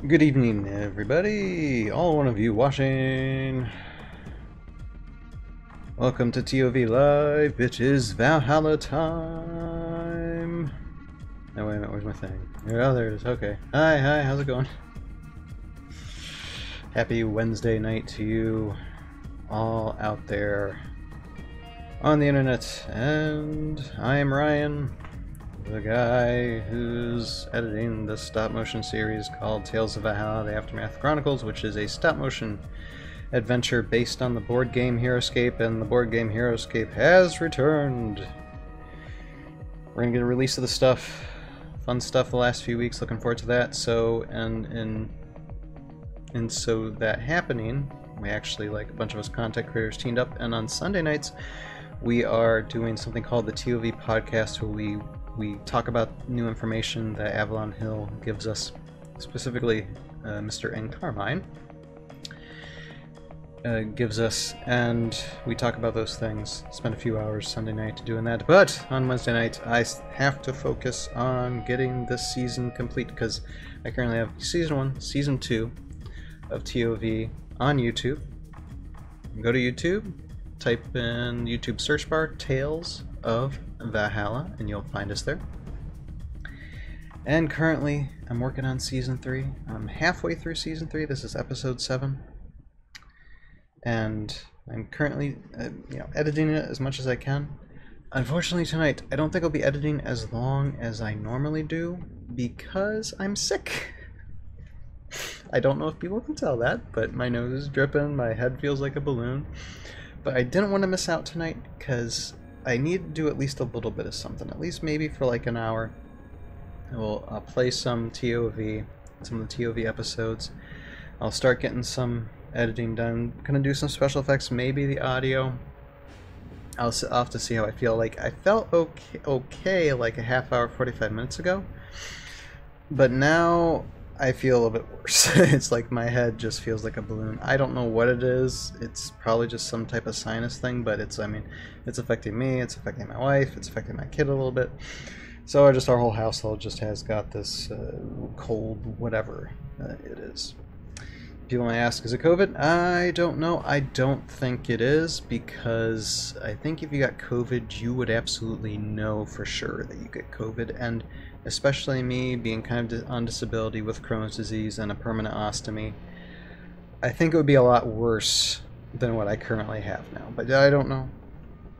Good evening, everybody! All one of you watching. Welcome to ToV Live. It is Valhalla time. No, wait a minute. Where's my thing? Oh, there it is. Okay. Hi. How's it going? Happy Wednesday night to you all out there on the internet. And I am Ryan, the guy who's editing the stop-motion series called Tales of Valhalla, The Aftermath Chronicles, which is a stop-motion adventure based on the board game Heroescape, and the board game Heroescape has returned. We're gonna get a release of the stuff. Fun stuff the last few weeks, looking forward to that. So, and so that happening, we actually, like a bunch of us content creators, teamed up, and on Sunday nights we are doing something called the ToV podcast, where we talk about new information that Avalon Hill gives us, specifically Mr. N. Carmine gives us, and we talk about those things. Spend a few hours Sunday night doing that, but on Wednesday night I have to focus on getting this season complete, because I currently have Season 1, Season 2 of ToV on YouTube. Go to YouTube, type in YouTube search bar Tales of Valhalla, and you'll find us there. And currently I'm working on Season 3. I'm halfway through Season 3. This is Episode 7. And I'm currently editing it as much as I can. Unfortunately tonight, I don't think I'll be editing as long as I normally do, because I'm sick. I don't know if people can tell that, but my nose is dripping, my head feels like a balloon. But I didn't want to miss out tonight, because I need to do at least a little bit of something, at least maybe for like an hour. I'll play some ToV, some of the ToV episodes. I'll start getting some editing done. I'm gonna do some special effects, maybe the audio. I'll have to see how I feel. Like, I felt okay like a half hour, 45 minutes ago, but now I feel a little bit worse. It's like my head just feels like a balloon. I don't know what it is. It's probably just some type of sinus thing, but it's it's affecting me, it's affecting my wife, it's affecting my kid a little bit. So our whole household just has got this cold, whatever it is. People may ask, is it COVID? I don't know. I don't think it is, because I think if you got COVID, you would absolutely know for sure that you get COVID. And especially me, being kind of on disability with Crohn's disease and a permanent ostomy, I think it would be a lot worse than what I currently have now. But I don't know.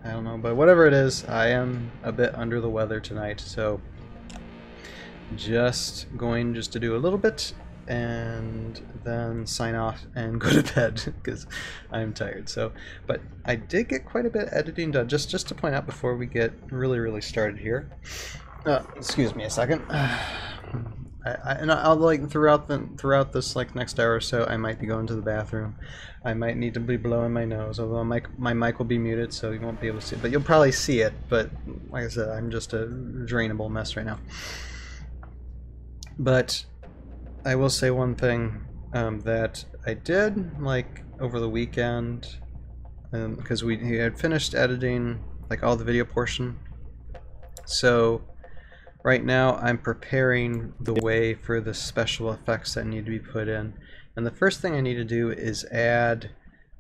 I don't know. But whatever it is, I am a bit under the weather tonight. So just to do a little bit and then sign off and go to bed, because I'm tired. So, but I did get quite a bit of editing done. Just to point out before we get really started here. Excuse me a second. I'll like throughout this like next hour or so, I might be going to the bathroom. I might need to be blowing my nose, although my mic will be muted, so you won't be able to see it. But you'll probably see it. But like I said, I'm just a drainable mess right now. But I will say one thing that I did like over the weekend, because we had finished editing like all the video portion. So right now I'm preparing the way for the special effects that need to be put in, and the first thing I need to do is add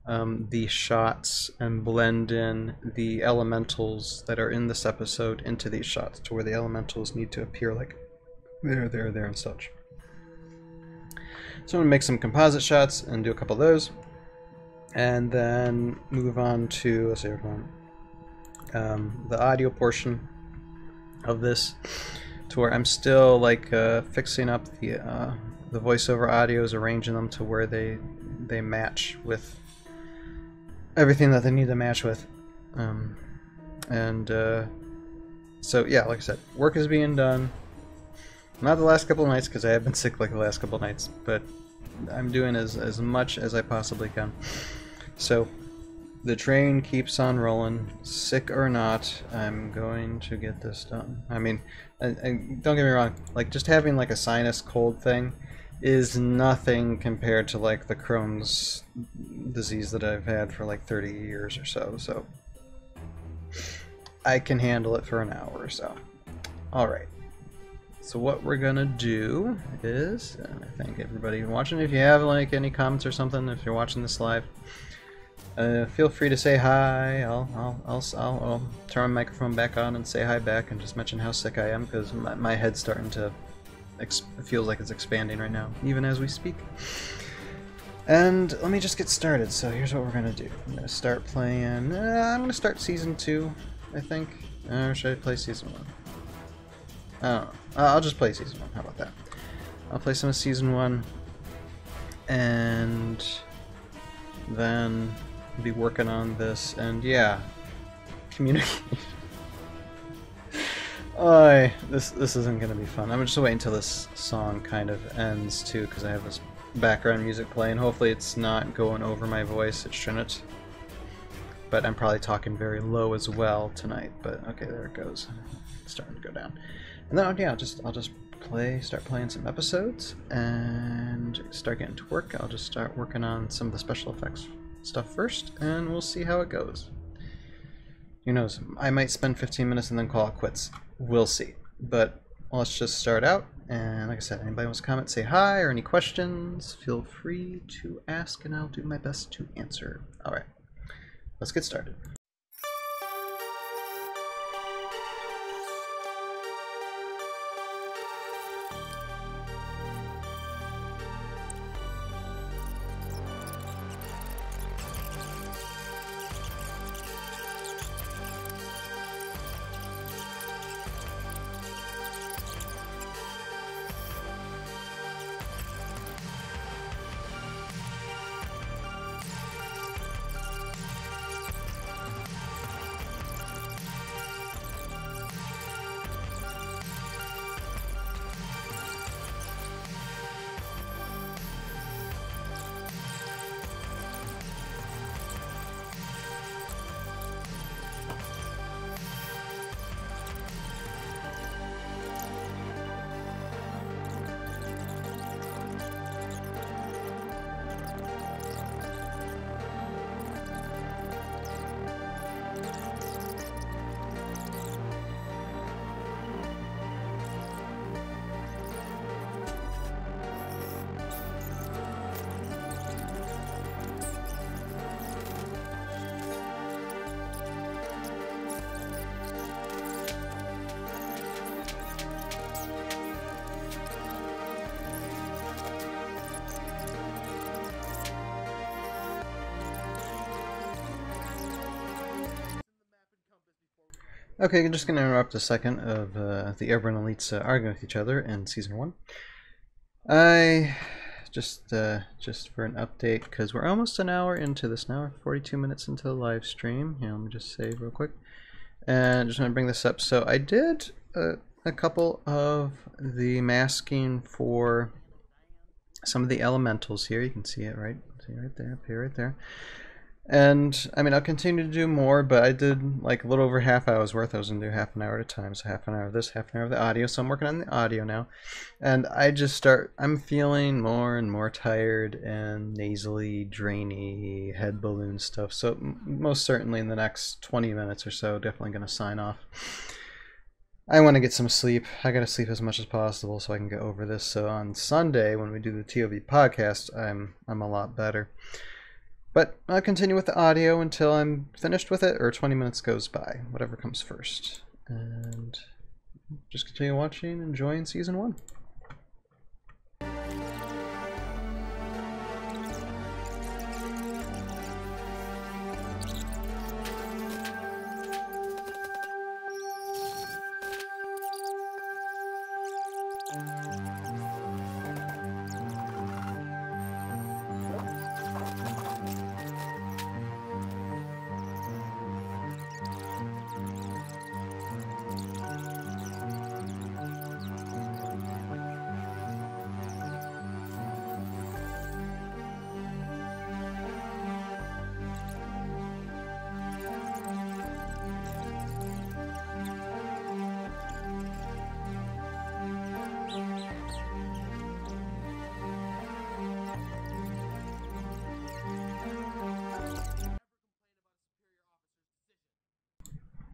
the shots and blend in the elementals that are in this episode into these shots, to where the elementals need to appear like there and such. So I'm going to make some composite shots and do a couple of those, and then move on to, let's see, the audio portion of this, to where I'm still like fixing up the voiceover audios, arranging them to where they match with everything that they need to match with. So yeah, like I said, work is being done. Not the last couple of nights, because I have been sick like the last couple of nights, but I'm doing as much as I possibly can. So the train keeps on rolling, sick or not. I'm going to get this done. I mean, don't get me wrong, like just having like a sinus cold thing is nothing compared to like the Crohn's disease that I've had for like 30 years or so. So I can handle it for an hour or so. All right. So what we're gonna do is, I thank everybody watching. If you have like any comments or something, if you're watching this live, feel free to say hi. I'll turn my microphone back on and say hi back, and just mention how sick I am, because my head's starting to feels like it's expanding right now, even as we speak. And let me just get started. So here's what we're gonna do. I'm gonna start playing. I'm gonna start season 2, I think. Or should I play season 1? I don't know. I'll just play season 1. How about that? I'll play some of season 1, and then be working on this. And yeah, communicate. This isn't gonna be fun. I'm just waiting until this song kind of ends too, because I have this background music playing. Hopefully it's not going over my voice. It shouldn't. But I'm probably talking very low as well tonight. But okay, there it goes. It's starting to go down. And then yeah, I'll just start playing some episodes and start getting to work. I'll just start working on some of the special effects stuff first, and we'll see how it goes. Who knows? I might spend 15 minutes and then call it quits. We'll see. But let's just start out. And like I said, anybody wants to comment, say hi, or any questions, feel free to ask, and I'll do my best to answer. All right, let's get started. Okay, I'm just going to interrupt a second of the Airborne Elites arguing with each other in Season 1. I just for an update, because we're almost an hour into this now, 42 minutes into the live stream. Here, let me just save real quick. And just want to bring this up. So I did a couple of the masking for some of the elementals here. You can see it, right? See right there, up here, right there. And I mean, I'll continue to do more, but I did like a little over half hour's worth. I was gonna do half an hour at a time, so half an hour of this, half an hour of the audio. So I'm working on the audio now, and I'm feeling more and more tired and nasally, drainy, head balloon stuff. So most certainly in the next 20 minutes or so, definitely gonna sign off. I want to get some sleep. I gotta sleep as much as possible so I can get over this. So on Sunday when we do the ToV podcast, I'm a lot better. But I'll continue with the audio until I'm finished with it, or 20 minutes goes by, whatever comes first. And just continue watching, enjoying Season 1.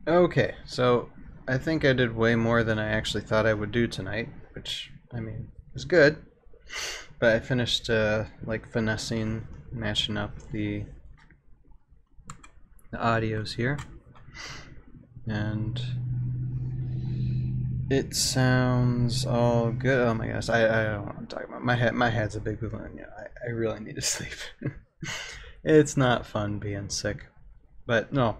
Okay, so I think I did way more than I actually thought I would do tonight. which, I mean, is good. But I finished like finessing, matching up the audios here, and it sounds all good. Oh my gosh, I don't know what I'm talking about. My head's a big balloon. Yeah, I really need to sleep. It's not fun being sick, but no.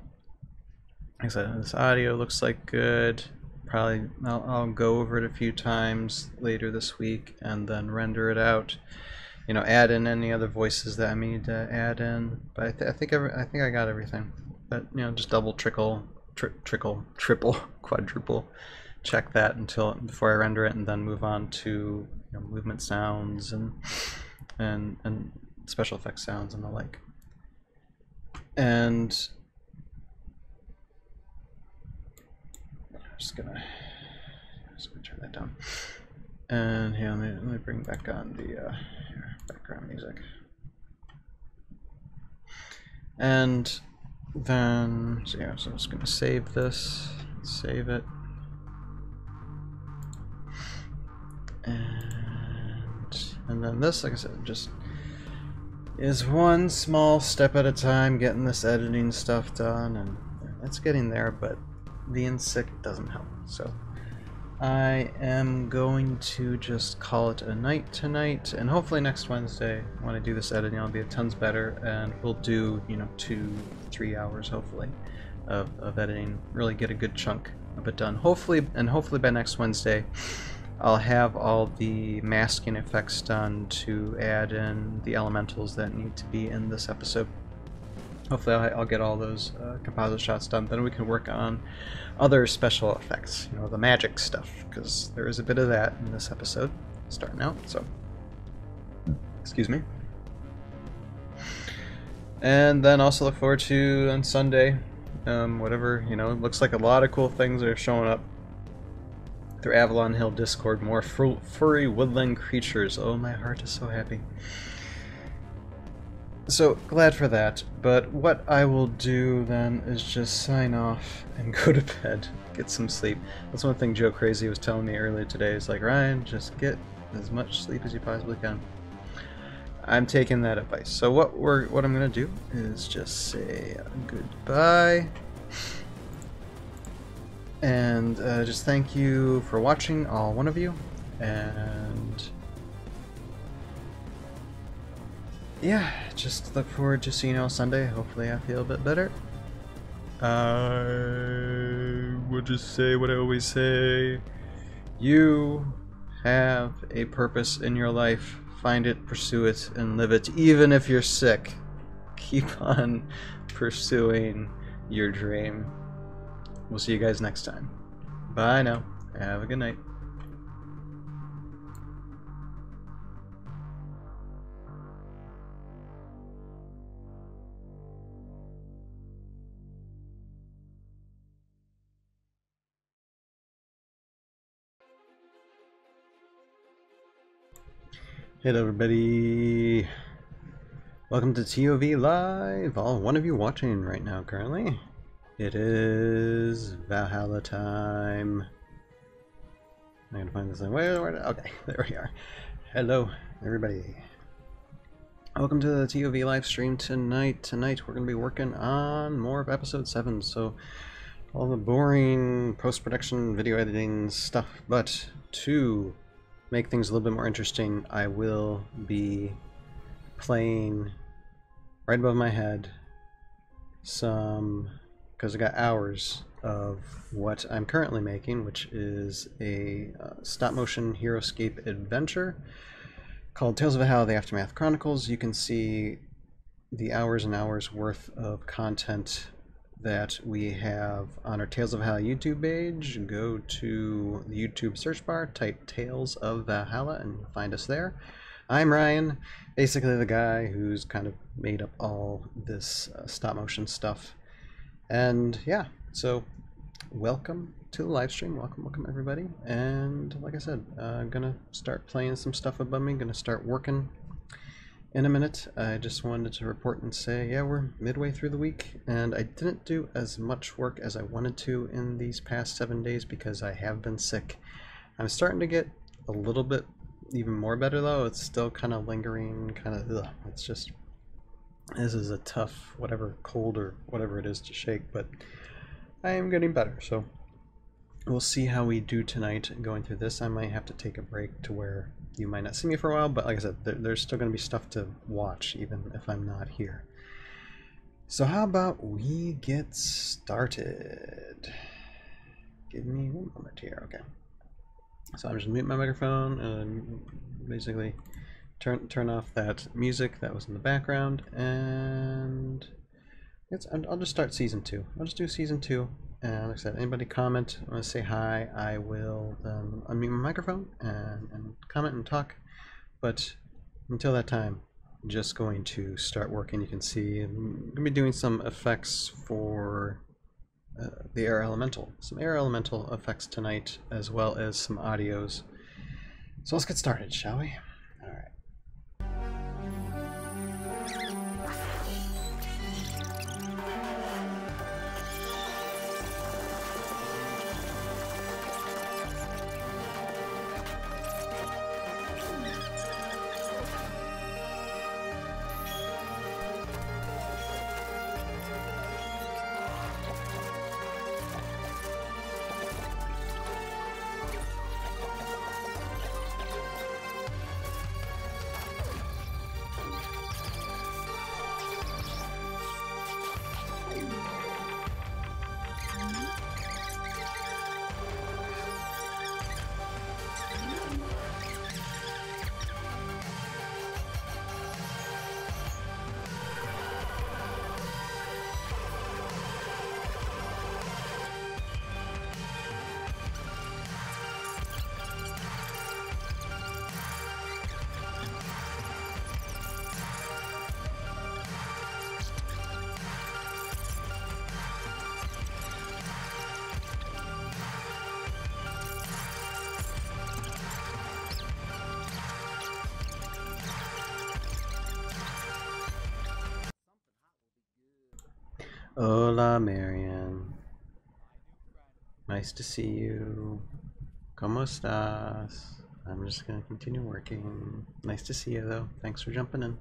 Like I said, this audio looks like good. Probably I'll go over it a few times later this week and then render it out. You know, add in any other voices that I need to add in. But I think I got everything. But you know, just double, triple, quadruple check that before I render it, and then move on to movement sounds and special effects sounds and the like. And I'm just gonna turn that down. And here, let me bring back on the background music. And then, so yeah, so I'm just gonna save this, save it. And then this, like I said, just is one small step at a time, getting this editing stuff done, and it's getting there, but being sick doesn't help. So I am going to just call it a night tonight, and hopefully next Wednesday when I do this editing I'll be tons better, and we'll do 2-3 hours hopefully of editing, really get a good chunk of it done. Hopefully by next Wednesday I'll have all the masking effects done to add in the elementals that need to be in this episode. Hopefully I'll get all those composite shots done, then we can work on other special effects, the magic stuff, because there is a bit of that in this episode starting out, so excuse me. And then also look forward to on Sunday, whatever, it looks like a lot of cool things are showing up through Avalon Hill Discord, more furry woodland creatures. Oh, my heart is so happy. So, glad for that, but what I will do then is just sign off and go to bed, get some sleep. That's one thing Joe Crazy was telling me earlier today, is like, Ryan, just get as much sleep as you possibly can. I'm taking that advice. So what I'm gonna do is just say goodbye. And just thank you for watching, all one of you, and yeah, just look forward to seeing you on Sunday. Hopefully I feel a bit better. I will just say what I always say. You have a purpose in your life. Find it, pursue it, and live it. Even if you're sick, keep on pursuing your dream. We'll see you guys next time. Bye now. Have a good night. Hey everybody. Welcome to ToV Live. All one of you watching right now currently. It is Valhalla time. I'm gonna find this thing. Wait, okay, there we are. Hello, everybody. Welcome to the ToV live stream tonight. Tonight we're gonna be working on more of episode 7. So all the boring post-production video editing stuff, but to make things a little bit more interesting, I will be playing right above my head some, because I got hours of what I'm currently making, which is a stop-motion HeroScape adventure called Tales of Valhalla: The Aftermath Chronicles. You can see the hours and hours worth of content that we have on our Tales of Valhalla YouTube page. Go to the YouTube search bar, type Tales of Valhalla, and you'll find us there. I'm Ryan, basically the guy who's kind of made up all this stop-motion stuff. And yeah, so welcome to the live stream. Welcome everybody. And like I said, I'm gonna start playing some stuff above me. Gonna start working in a minute. I just wanted to report and say, yeah, we're midway through the week, and I didn't do as much work as I wanted to in these past 7 days because I have been sick. I'm starting to get a little bit even more better though. It's still kind of lingering, kind of, it's just, this is a tough, whatever, cold or whatever it is to shake, but I am getting better, so we'll see how we do tonight going through this. I might have to take a break to where you might not see me for a while, but like I said, there's still going to be stuff to watch even if I'm not here. So how about we get started? Give me one moment here. Okay. So I'm just mute my microphone and basically turn off that music that was in the background, and I'll just start season 2. I'll just do season 2. And like I said, anybody comment, want to say hi, I will unmute my microphone and comment and talk. But until that time, I'm just going to start working. You can see I'm going to be doing some effects for the air elemental. Some air elemental effects tonight, as well as some audios. So let's get started, shall we? All right. Hola, Marian. Nice to see you. ¿Cómo estás? I'm just gonna continue working. Nice to see you, though. Thanks for jumping in.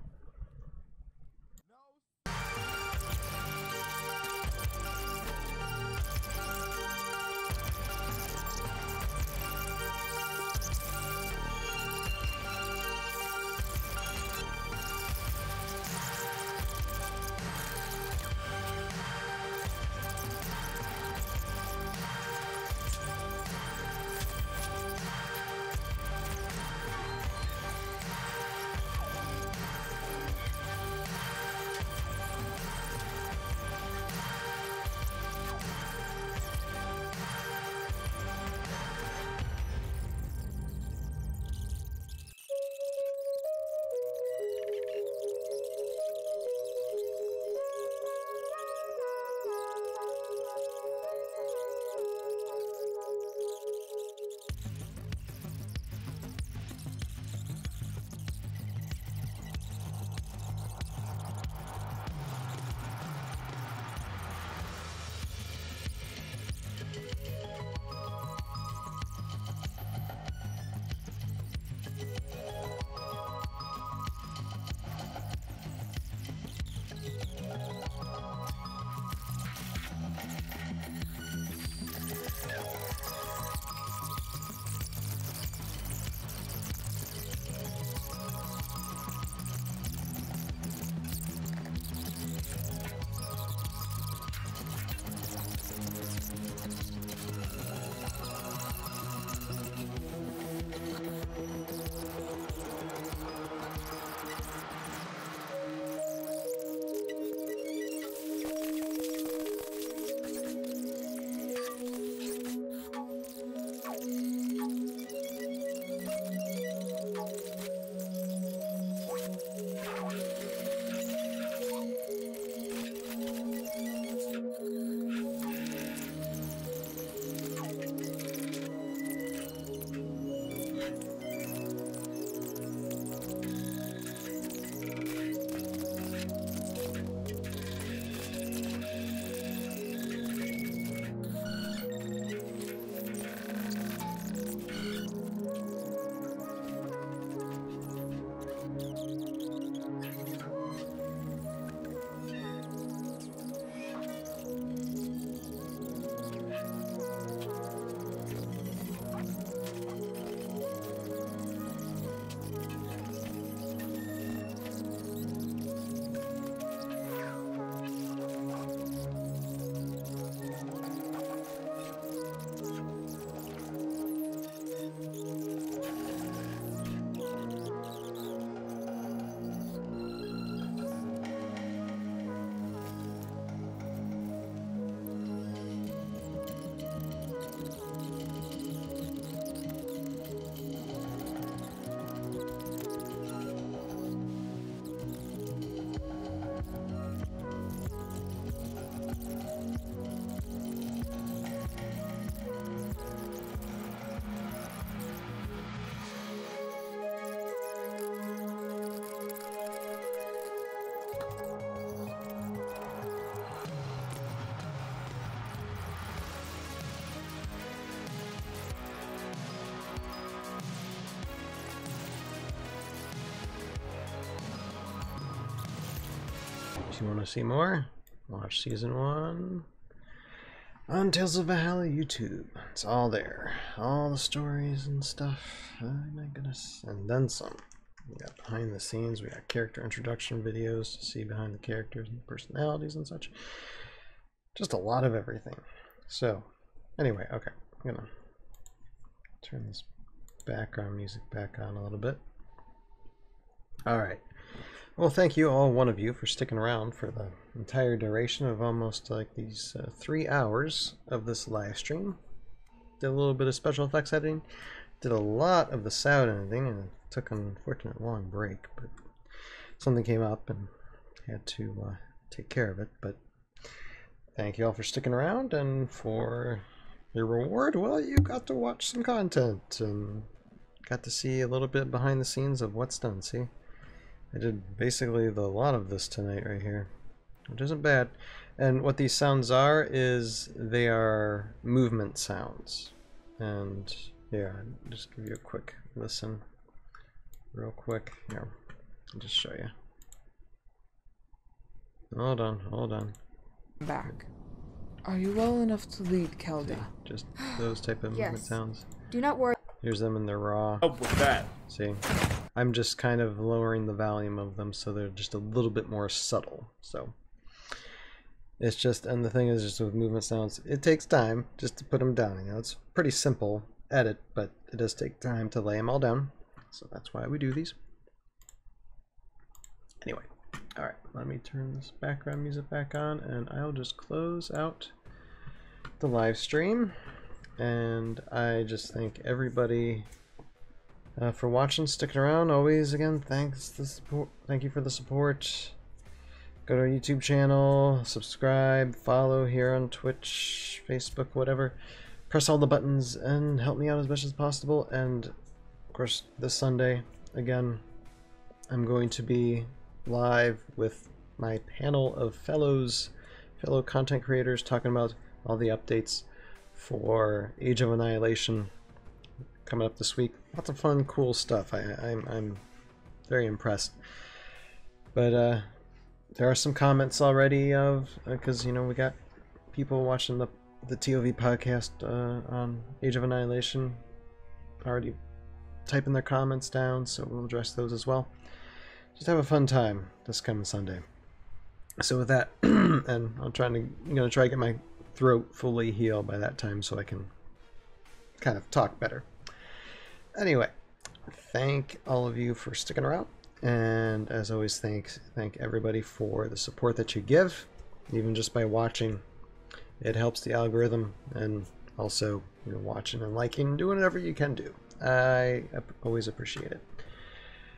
you want to see more, watch Season 1 on Tales of Valhalla YouTube. It's all there. All the stories and stuff. Oh my goodness. And then some. We got behind the scenes, we got character introduction videos to see behind the characters and personalities and such. Just a lot of everything. So, anyway, okay. I'm gonna turn this background music back on a little bit. Alright. Well, thank you, all one of you, for sticking around for the entire duration of almost like these 3 hours of this live stream. Did a little bit of special effects editing. Did a lot of the sound editing, and it took an unfortunate long break, but something came up and had to take care of it. But thank you all for sticking around, and for your reward, well, you got to watch some content and got to see a little bit behind the scenes of what's done. See, I did basically a lot of this tonight right here, which isn't bad. And what these sounds are is they are movement sounds. And yeah, I'll just give you a quick listen real quick. Here, I'll just show you. Hold on. Back. Are you well enough to lead, Kelda? See, just those type of movement sounds. Do not worry. Here's them in their raw. Up with that. See, I'm just kind of lowering the volume of them so they're just a little bit more subtle. So it's just, and the thing is, just with movement sounds, it takes time just to put them down. You know, it's pretty simple edit, but it does take time to lay them all down. So that's why we do these. Anyway, all right, let me turn this background music back on, and I'll just close out the live stream. And I just thank everybody for watching, sticking around. Always, again, thanks the support. Thank you for the support. Go to our YouTube channel, subscribe, follow here on Twitch, Facebook, whatever. Press all the buttons and help me out as much as possible. And of course, this Sunday, again, I'm going to be live with my panel of fellow content creators talking about all the updates for Age of Annihilation coming up this week. Lots of fun, cool stuff. I'm very impressed. But there are some comments already of, because you know, we got people watching the ToV podcast on Age of Annihilation already typing their comments down, so we'll address those as well. Just have a fun time this coming Sunday. So with that, and I'm gonna try to get my throat fully healed by that time so I can kind of talk better. Anyway, thank all of you for sticking around, and as always, thank everybody for the support that you give, even just by watching. It helps the algorithm, and also, you know, watching and liking, doing whatever you can do. I always appreciate it.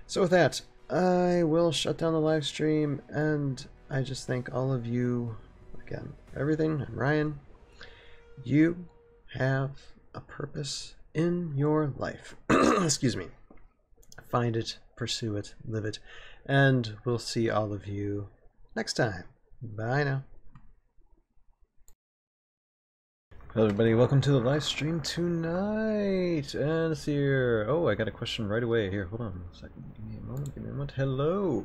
So with that, I will shut down the live stream, and I just thank all of you again for everything. I'm Ryan. You have a purpose in your life. Excuse me. Find it, pursue it, live it, and we'll see all of you next time. Bye now. Hello everybody, welcome to the live stream tonight, and it's here. Oh, I got a question right away. Here, hold on a second. Give me a moment. Hello.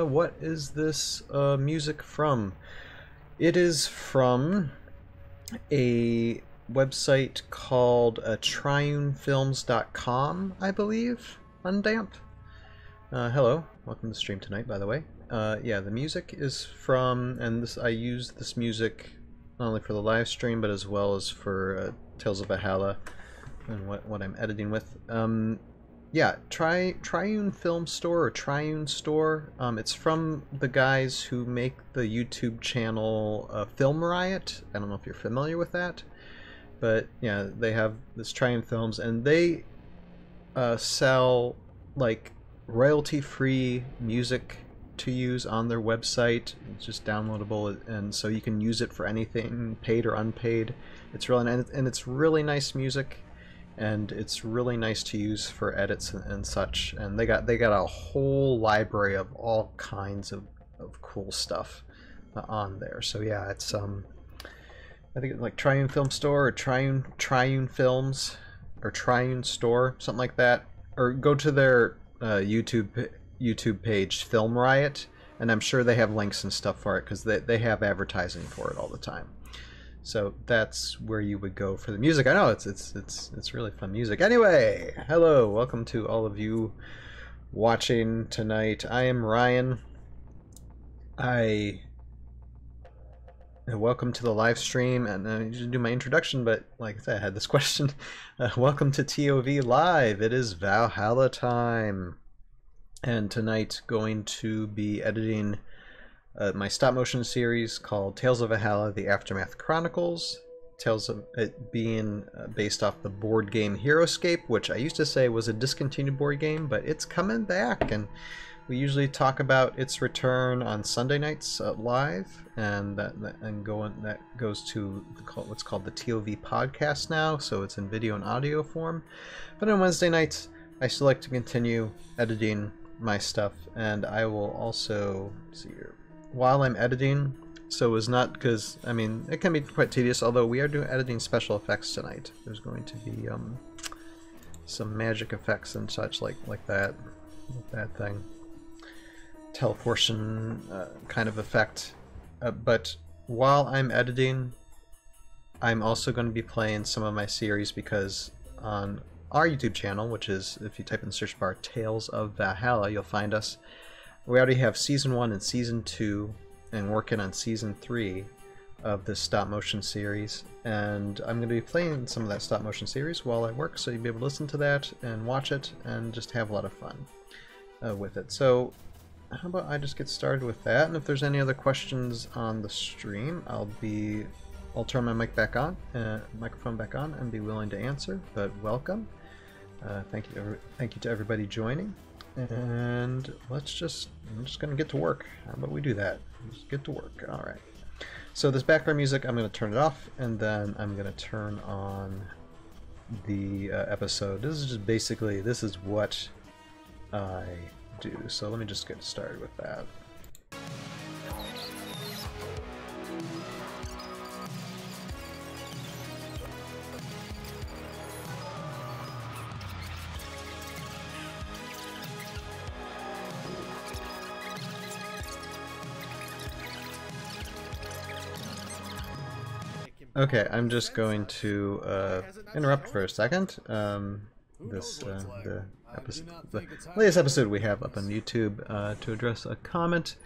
What is this music from? It is from a website called triunefilms.com, I believe, Undamp. Hello, welcome to the stream tonight, by the way. Yeah, the music is from, and this, I use this music not only for the live stream, but as well as for Tales of Valhalla and what I'm editing with. Yeah, Triune Film Store, or Triune Store. It's from the guys who make the YouTube channel Film Riot. I don't know if you're familiar with that, but yeah, they have this Triune Films, and they sell like royalty-free music to use on their website. It's just downloadable, and so you can use it for anything, paid or unpaid. It's really, and it's really nice music, and it's really nice to use for edits and such. And they got a whole library of all kinds of cool stuff on there. So yeah, it's I think it's like Triune Film Store, or Triune Films, or Triune Store, something like that. Or go to their YouTube page, Film Riot, and I'm sure they have links and stuff for it because they have advertising for it all the time. So that's where you would go for the music. I know it's really fun music. Anyway, hello, welcome to all of you watching tonight. I am Ryan. Welcome to the live stream, and I usually do my introduction, but like I said, I had this question. Welcome to ToV Live. It is Valhalla time, and tonight going to be editing my stop motion series called Tales of Valhalla: The Aftermath Chronicles. Tales of it being based off the board game HeroScape, which I used to say was a discontinued board game, but it's coming back, and we usually talk about its return on Sunday nights live, and that goes to what's called the ToV podcast now, so it's in video and audio form. But on Wednesday nights, I still like to continue editing my stuff, and I will also see here while I'm editing. So it's not because I mean it can be quite tedious, although we are doing editing special effects tonight. There's going to be some magic effects and such like that thing. Teleportation kind of effect, but while I'm editing, I'm also going to be playing some of my series, because on our YouTube channel, which is, if you type in the search bar, Tales of Valhalla, you'll find us. We already have Season 1 and Season 2, and working on Season 3 of this stop motion series, and I'm going to be playing some of that stop motion series while I work, so you'll be able to listen to that and watch it and just have a lot of fun with it. So how about I just get started with that, and if there's any other questions on the stream, I'll turn my microphone back on, and be willing to answer. But welcome, thank you to everybody joining, and I'm just gonna get to work. How about we do that? Let's get to work. All right. So this background music, I'm gonna turn it off, and then I'm gonna turn on the episode. This is just basically what I do. So let me just get started with that. Okay, I'm just going to interrupt for a second. The latest episode we have up on YouTube to address a comment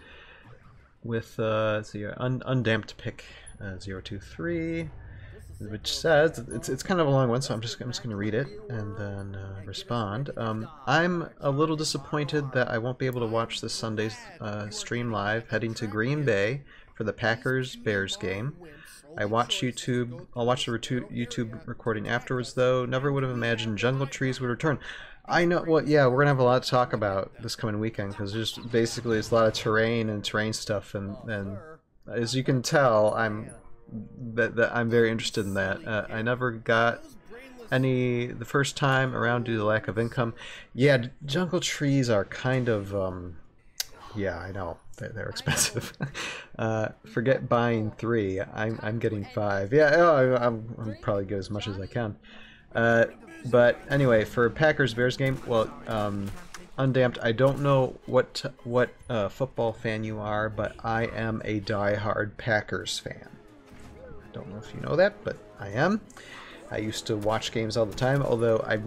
with undamped pick 023, which says it's kind of a long one, so I'm just going to read it and then respond. I'm a little disappointed that I won't be able to watch this Sunday's stream live, heading to Green Bay for the Packers-Bears game. I'll watch the YouTube recording afterwards, though. Never would have imagined Jungle Trees would return. I know. Well, yeah, we're gonna have a lot to talk about this coming weekend, because just basically it's a lot of terrain stuff, and as you can tell, I'm very interested in that. I never got any the first time around due to the lack of income. Yeah, Jungle Trees are kind of yeah, I know they're expensive. Forget buying 3. I'm getting 5. Yeah, I'm probably get as much as I can. But anyway, for Packers Bears game, well, undamped. I don't know what football fan you are, but I am a die-hard Packers fan. I don't know if you know that, but I am. I used to watch games all the time, although I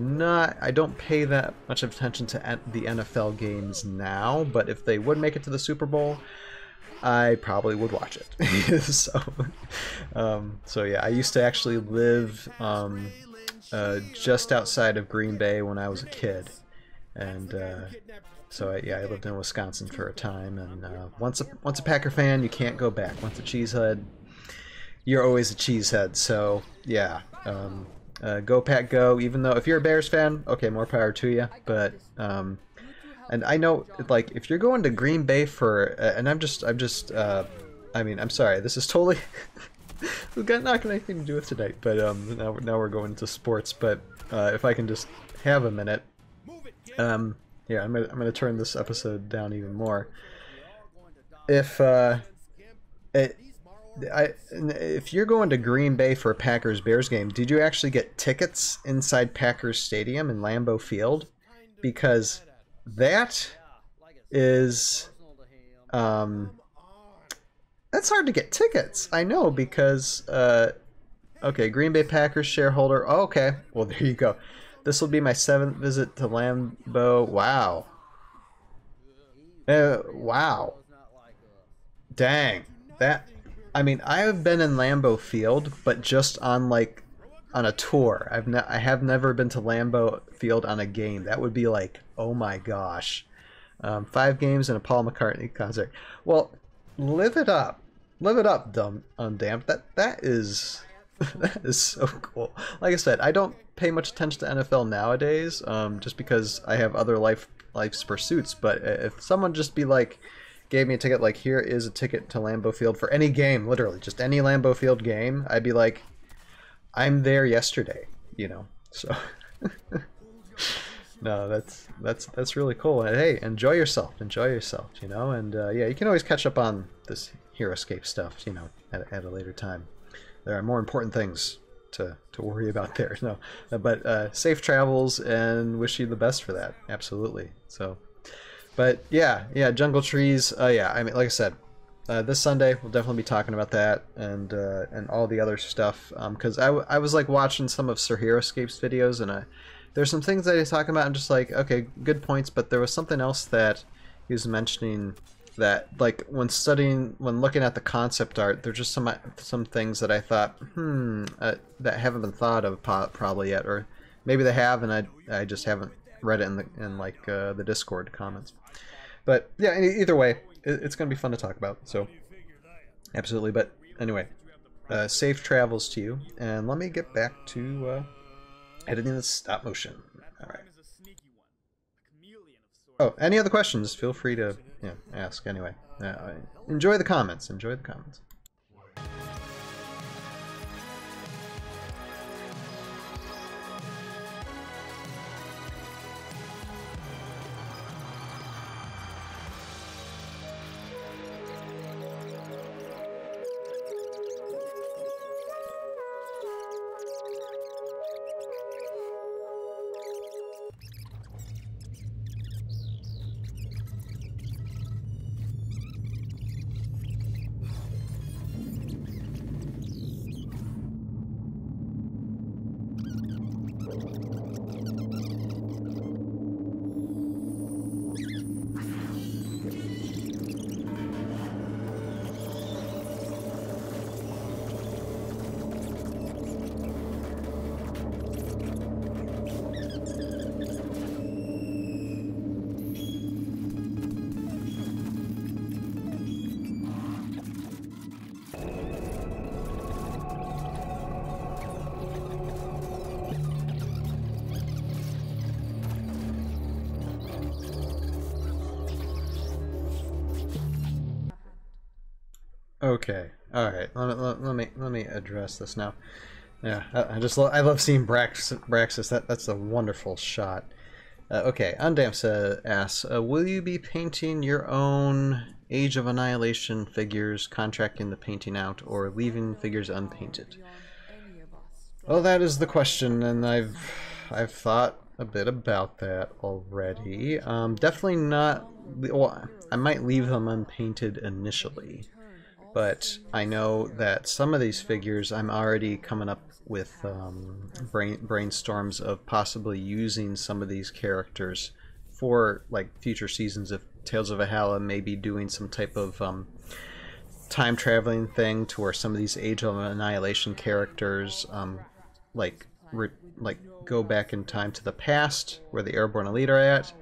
don't pay that much attention to the NFL games now, but if they would make it to the Super Bowl, I probably would watch it. So yeah, I used to actually live just outside of Green Bay when I was a kid, and so I lived in Wisconsin for a time, and once a Packer fan, you can't go back. Once a cheesehead, you're always a cheesehead. So yeah, go Pack go. Even though if you're a Bears fan, okay, more power to you. But and I know, like, if you're going to Green Bay for, and I mean, I'm sorry, this is totally we've got not anything to do with tonight. But now we're going into sports. But if I can just have a minute, yeah, I'm gonna turn this episode down even more. If if you're going to Green Bay for a Packers-Bears game, did you actually get tickets inside Packers Stadium in Lambeau Field? Because that is That's hard to get tickets. I know because okay, Green Bay Packers shareholder. Oh, okay, well there you go. This will be my 7th visit to Lambeau. Wow. Wow. Dang. That. I mean, I have been in Lambeau Field, but just on like on a tour. I have never been to Lambeau Field on a game. That would be like, oh my gosh. 5 games and a Paul McCartney concert. Well, live it up. Live it up, Undamped. That is that is so cool. Like I said, I don't pay much attention to NFL nowadays, just because I have other life's pursuits. But if someone just be like, gave me a ticket, like here is a ticket to Lambeau Field for any game, literally just any Lambeau Field game, I'd be like, I'm there yesterday, you know. So no, that's really cool. And hey, enjoy yourself, you know. And yeah, you can always catch up on this HeroScape stuff, you know, at a later time. There are more important things to worry about there. No, but safe travels and wish you the best for that. Absolutely. So, but yeah, Jungle Trees. Yeah, I mean, like I said, this Sunday we'll definitely be talking about that and all the other stuff. Because I was like watching some of Sir HeroScape's videos, and there's some things that he's talking about. I'm just like, okay, good points. But there was something else that he was mentioning that, like, when looking at the concept art, there's just some things that I thought, that haven't been thought of probably yet, or maybe they have, and I just haven't read it in like the Discord comments. But yeah, either way, it's gonna be fun to talk about. So absolutely. But anyway, safe travels to you, and let me get back to editing the stop motion. All right. Oh, any other questions? Feel free to ask. Anyway, enjoy the comments. Enjoy the comments. Okay, all right. Let me address this now. Yeah, I love seeing Braxis. That's a wonderful shot. Okay, Undamp asks, will you be painting your own Age of Annihilation figures, contracting the painting out, or leaving figures unpainted? Well, that is the question, and I've thought a bit about that already. Definitely not. Well, I might leave them unpainted initially, but I know that some of these figures I'm already coming up with brainstorms of possibly using some of these characters for like future seasons of Tales of Valhalla, maybe doing some type of time traveling thing to where some of these Age of Annihilation characters like go back in time to the past where the Airborne Elite are at,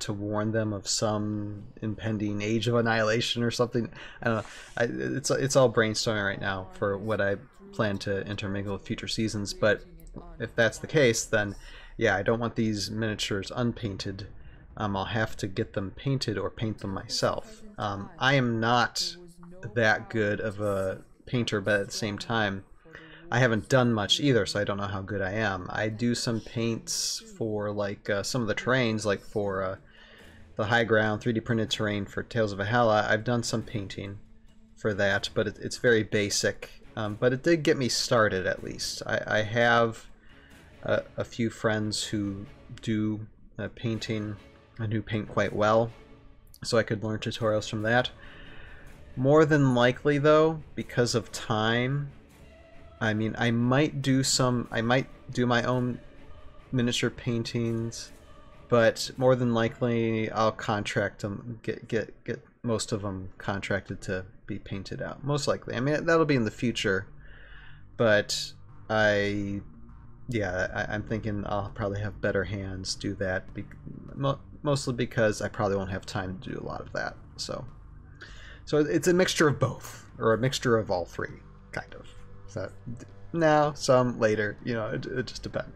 to warn them of some impending Age of Annihilation or something. I don't know. It's all brainstorming right now for what I plan to intermingle with future seasons. But if that's the case, then yeah, I don't want these miniatures unpainted. I'll have to get them painted or paint them myself. I am not that good of a painter, but at the same time, I haven't done much either, so I don't know how good I am. I do some paints for like some of the terrains, like for the high ground 3D printed terrain for Tales of Valhalla. I've done some painting for that, but it's very basic. But it did get me started at least. I have a few friends who do painting and who paint quite well. so I could learn tutorials from that. More than likely, though, because of time, I mean, I might do my own miniature paintings, but more than likely I'll contract them, get most of them contracted to be painted out. Most likely. I mean, that'll be in the future, but I'm thinking I'll probably have better hands do that, mostly because I probably won't have time to do a lot of that. So it's a mixture of both, or a mixture of all three, kind of. So now, some later, it just depends.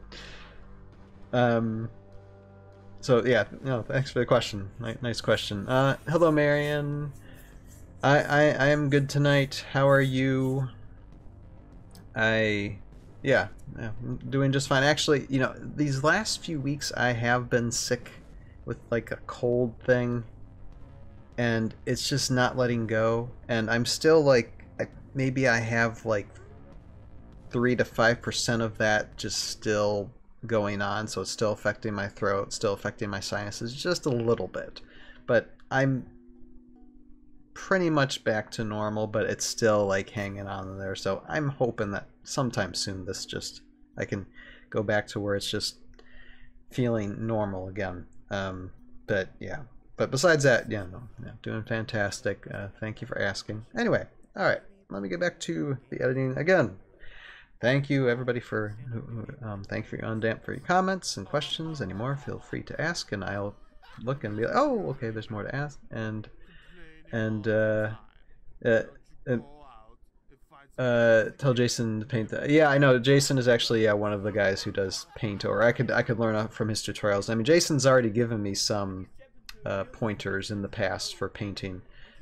So yeah, no, thanks for the question. Nice question. Hello, Marion. I am good tonight. How are you? Yeah, I'm doing just fine. Actually, these last few weeks I have been sick with like a cold thing, and it's just not letting go. And I'm still like, maybe I have like 3 to 5% of that just still going on, so it's still affecting my throat, still affecting my sinuses just a little bit. But I'm pretty much back to normal, but it's still like hanging on there. So I'm hoping that sometime soon I can go back to where it's just feeling normal again. But yeah. But besides that, doing fantastic. Thank you for asking. Anyway, all right, let me get back to the editing again. Thank you, everybody, thank you for Undamp for your comments and questions. Any more, feel free to ask, and I'll look and be like, oh, okay, there's more to ask, and tell Jason to paint that. Yeah, I know Jason is actually one of the guys who does paint, or I could learn from his tutorials. I mean, Jason's already given me some pointers in the past for painting.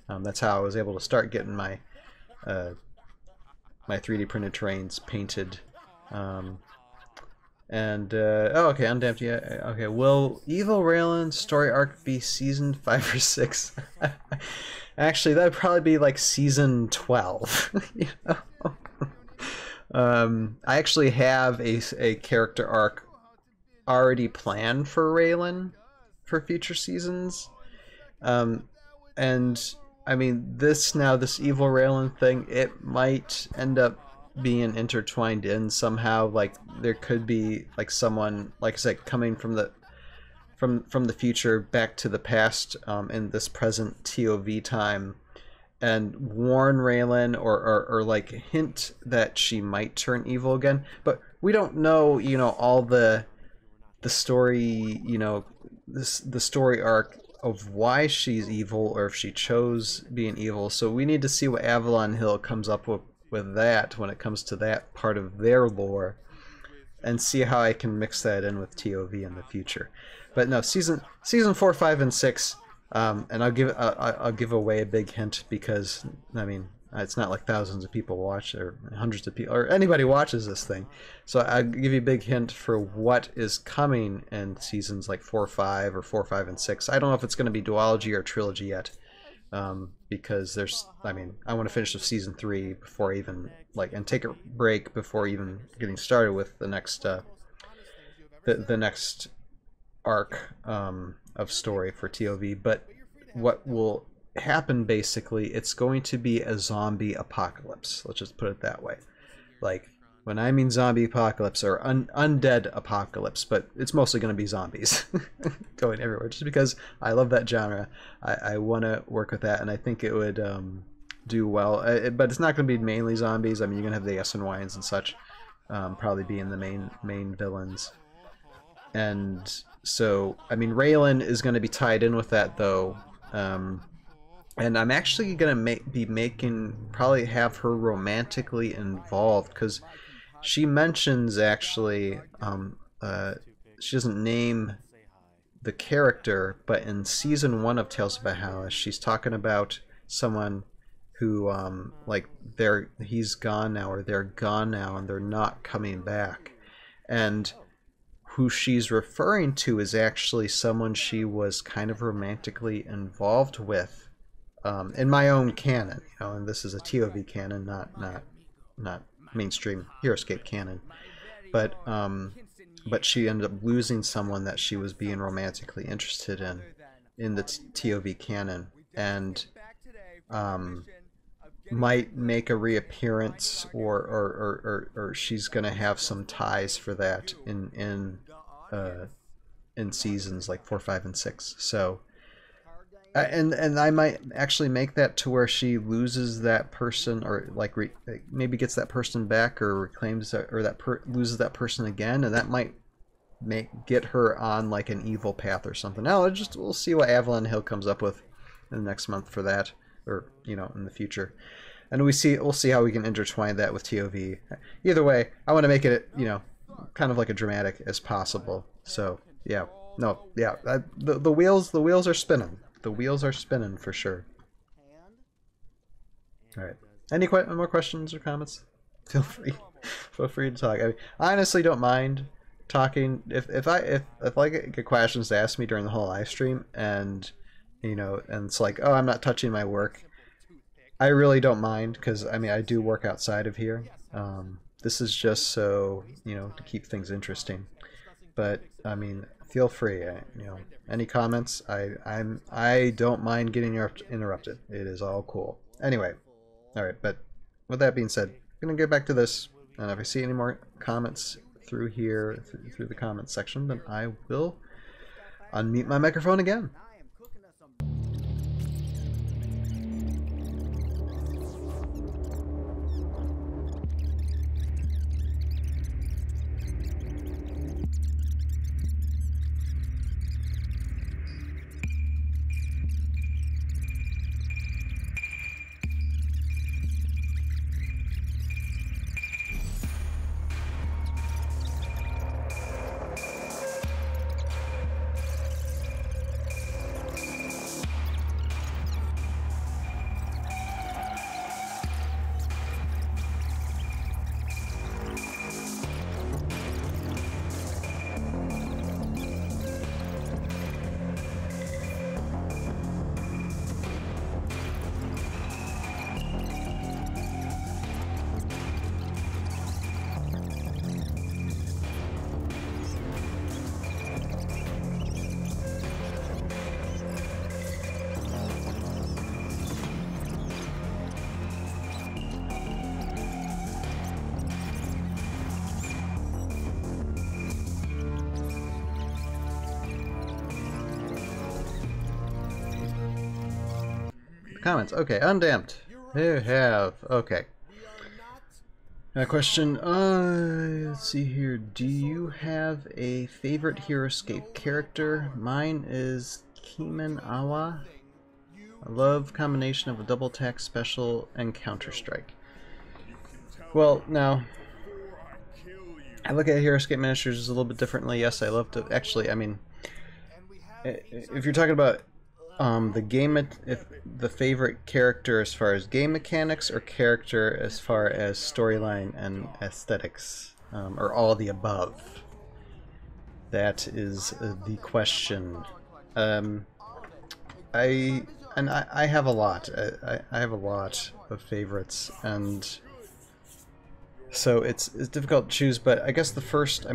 That's how I was able to start getting my my 3D printed terrains painted. Oh, okay, Undamped, yeah. Okay, will Evil Raylan story arc be season 5 or 6? Actually, that'd probably be like season 12. I actually have a character arc already planned for Raylan for future seasons. And I mean, this Evil Raylan thing, it might end up being intertwined in somehow. Like, there could be like someone, like I said, coming from the future back to the past in this present ToV time, and warn Raylan or like hint that she might turn evil again. But we don't know, all the story, the story arc of why she's evil, or if she chose being evil. So we need to see what Avalon Hill comes up with that when it comes to that part of their lore, and see how I can mix that in with ToV in the future. But no, season 4, 5, and 6, and I'll give away a big hint, because I mean, it's not like thousands of people watch, or hundreds of people, or anybody watches this thing. So I'll give you a big hint for what is coming in seasons like 4, 5, or 4, 5, and 6. I don't know if it's going to be duology or trilogy yet, because I want to finish with season 3 before I even and take a break before even getting started with the next the next arc of story for ToV. But what will happen, basically, it's going to be a zombie apocalypse. Let's just put it that way. Like, when I mean zombie apocalypse, or undead apocalypse, but it's mostly going to be zombies going everywhere, just because I love that genre. I want to work with that, and I think it would do well. But it's not going to be mainly zombies. I mean, you're going to have the SNYs and such probably being the main villains. And so, I mean, Raylan is going to be tied in with that, though. And I'm actually going to probably have her romantically involved, because she mentions, actually, she doesn't name the character, but in season 1 of Tales of Valhalla, she's talking about someone who, he's gone now, or they're gone now, and they're not coming back. And who she's referring to is actually someone she was kind of romantically involved with, in my own canon, and this is a ToV canon, not mainstream Heroescape canon. But she ended up losing someone that she was being romantically interested in, in the ToV canon, and might make a reappearance, or she's gonna have some ties for that in seasons like 4, 5, and 6. So and I might actually make that to where she loses that person, or like maybe gets that person back, or reclaims that, or loses that person again, and that might get her on like an evil path or something. Now we'll see what Avalon Hill comes up with in the next month for that, or in the future, and we'll see how we can intertwine that with ToV. Either way, I want to make it kind of like a dramatic as possible. So yeah, no, yeah, the wheels are spinning. The wheels are spinning for sure. All right. Any more questions or comments? Feel free to talk. I honestly don't mind talking. If I get questions to ask me during the whole live stream, and and it's like, oh, I'm not touching my work, I really don't mind, because I do work outside of here. This is just so to keep things interesting. But feel free. Any comments? I don't mind getting interrupted. It is all cool. Anyway, all right. But with that being said, I'm gonna get back to this, and if I see any more comments through here, through the comments section, then I will unmute my microphone again. Comments. Okay, undamped. You have. Okay. Question. Let's see here. Do you have a favorite HeroScape character? Mine is Kimen Awa. I love combination of a double attack special and Counter Strike. Well, now I look at HeroScape miniatures a little bit differently. Yes, I love to. Actually, if you're talking about if the favorite character as far as game mechanics, or character as far as storyline and aesthetics, or all the above, that is the question. I have a lot. I have a lot of favorites, and so it's difficult to choose. But I guess the first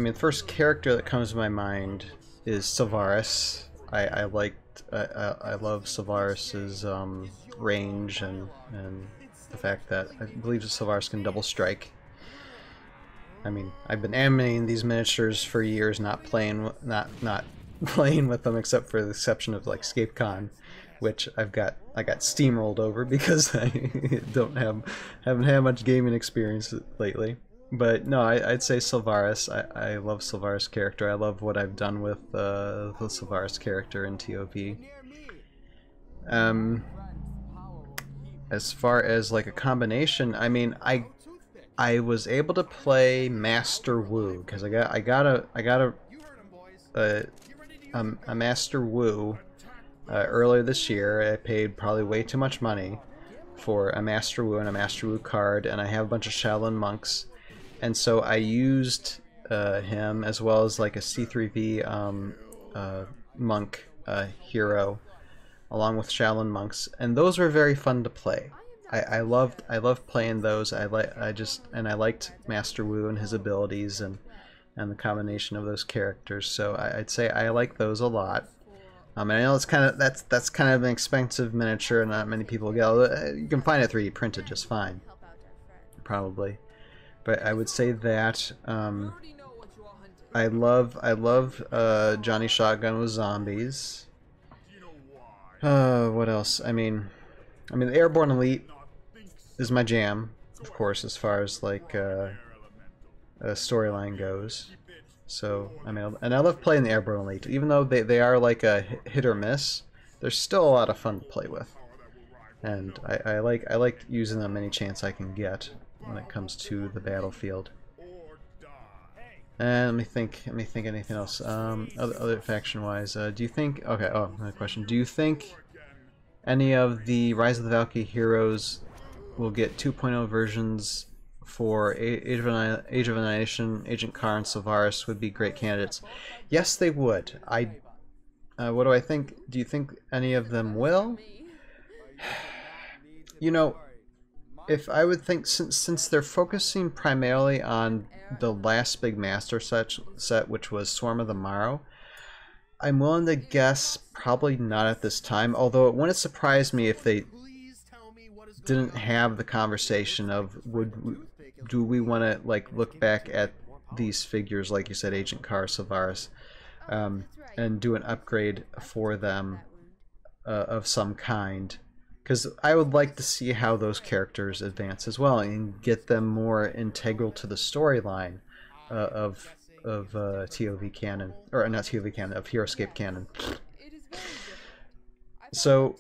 character that comes to my mind is Sylvaris. I love Sylvaris's range and the fact that I believe Sylvaris can double strike. I've been animating these miniatures for years, not playing with them, except for the exception of like ScapeCon, which I got steamrolled over because I haven't had much gaming experience lately. But no, I'd say Sylvaris. I love Sylvaris' character. I love what I've done with the Sylvaris character in ToV. As far as like a combination, I was able to play Master Wu because I got a Master Wu earlier this year. I paid probably way too much money for a Master Wu and a Master Wu card, and I have a bunch of Shaolin monks. And so I used him as well as like a C3V monk hero, along with Shaolin monks, and those were very fun to play. I loved playing those. I liked Master Wu and his abilities and the combination of those characters. So I'd say I like those a lot. I know it's kind of that's kind of an expensive miniature, and not many people get. You can find it 3D printed just fine, probably. But I would say that I love Johnny Shotgun with zombies. What else? The Airborne Elite is my jam, of course, as far as like a storyline goes. So and I love playing the Airborne Elite, even though they are like a hit or miss. They're still a lot of fun to play with, and I like using them any chance I can get when it comes to the battlefield. And let me think anything else. Other faction wise, do you think? Okay. Oh, another question. Do you think any of the Rise of the Valkyrie heroes will get 2.0 versions for Age of Annihilation? Agent Carr and Sylvaris would be great candidates. Yes, they would. What do I think? Do you think any of them will? You know, if I would think, since they're focusing primarily on the last big master set, which was Swarm of the Morrow, I'm willing to guess probably not at this time, although it wouldn't surprise me if they didn't have the conversation of do we want to like look back at these figures, like you said, Agent Carr, Sylvaris, and do an upgrade for them of some kind. Because I would like to see how those characters advance as well and get them more integral to the storyline of ToV canon, or not ToV canon, of HeroScape canon. So,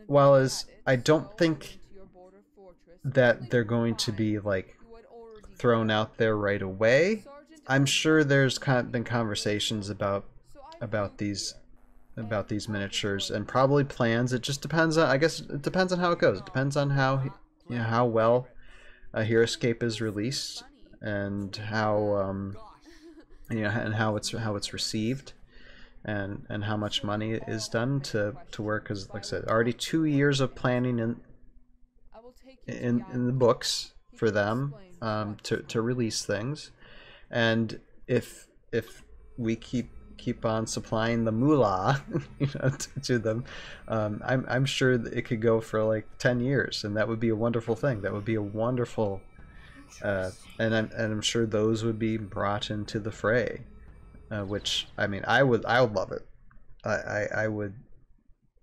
while I don't think that they're going to be like thrown out there right away, I'm sure there's been conversations about these miniatures and probably plans. It just depends on, I guess it depends on how it goes. It depends on how how well HeroScape is released and how and how it's received, and how much money is done to work. Because like I said, already 2 years of planning in the books for them to release things, and if we keep on supplying the moolah to them, I'm sure that it could go for like 10 years, and that would be a wonderful thing. That would be a wonderful and I'm sure those would be brought into the fray, which I would love it. I would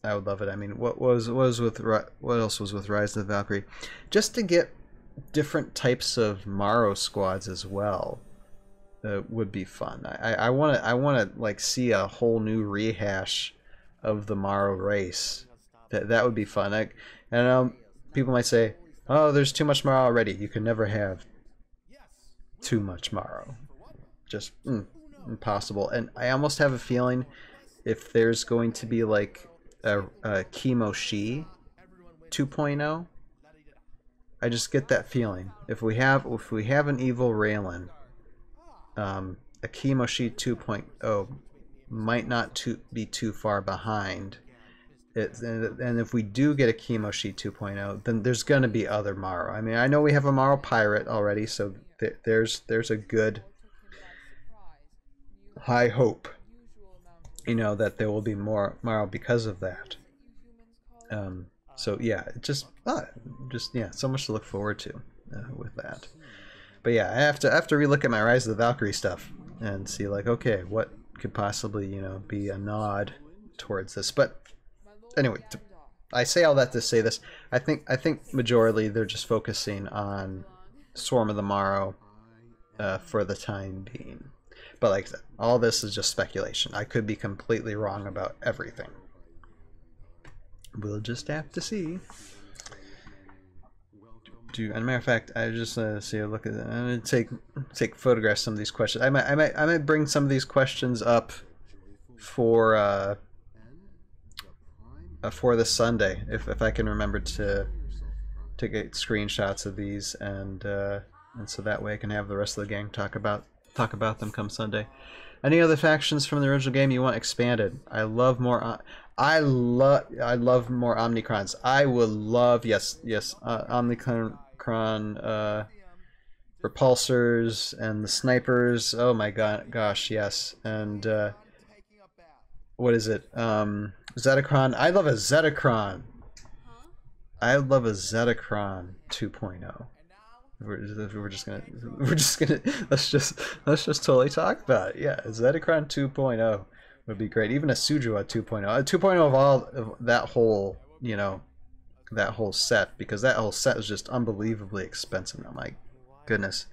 love it. What else was with Rise of the Valkyrie? Just to get different types of Morrow squads as well would be fun. I want to like see a whole new rehash of the Morrow race. That would be fun. People might say, "Oh, there's too much Morrow already." You can never have too much Morrow. Just impossible. And I almost have a feeling if there's going to be like a Chemo Shi 2.0, I just get that feeling. If we have an evil Raylan, a Chemo Shi 2.0 might not be too far behind. And if we do get a Chemo Shi 2.0, then there's going to be other Morrow. I know we have a Morrow Pirate already, so there's a good high hope, that there will be more Morrow because of that. So yeah, just so much to look forward to with that. But yeah, I have to relook at my Rise of the Valkyrie stuff and see like, okay, what could possibly be a nod towards this. But anyway, I say all that to say this. I think majorly they're just focusing on Swarm of the Morrow for the time being. But like I said, all this is just speculation. I could be completely wrong about everything. We'll just have to see. And a matter of fact, I just see a look at it. I'm gonna take photographs of some of these questions. I might bring some of these questions up for this Sunday if I can remember to get screenshots of these, and so that way I can have the rest of the gang talk about them come Sunday. Any other factions from the original game you want expanded? I love more. I love more Omnicrons. I would love yes Omnicron repulsors and the snipers. Oh my gosh, yes. And what is it? Zetacron. I love a Zetacron. I love a Zetacron 2.0. We're just gonna let's just totally talk about it. Yeah, a Zetacron 2.0 would be great. Even a Sujua 2.0. A 2.0 of all of that whole, you know, that whole set, because that whole set is just unbelievably expensive now. My goodness.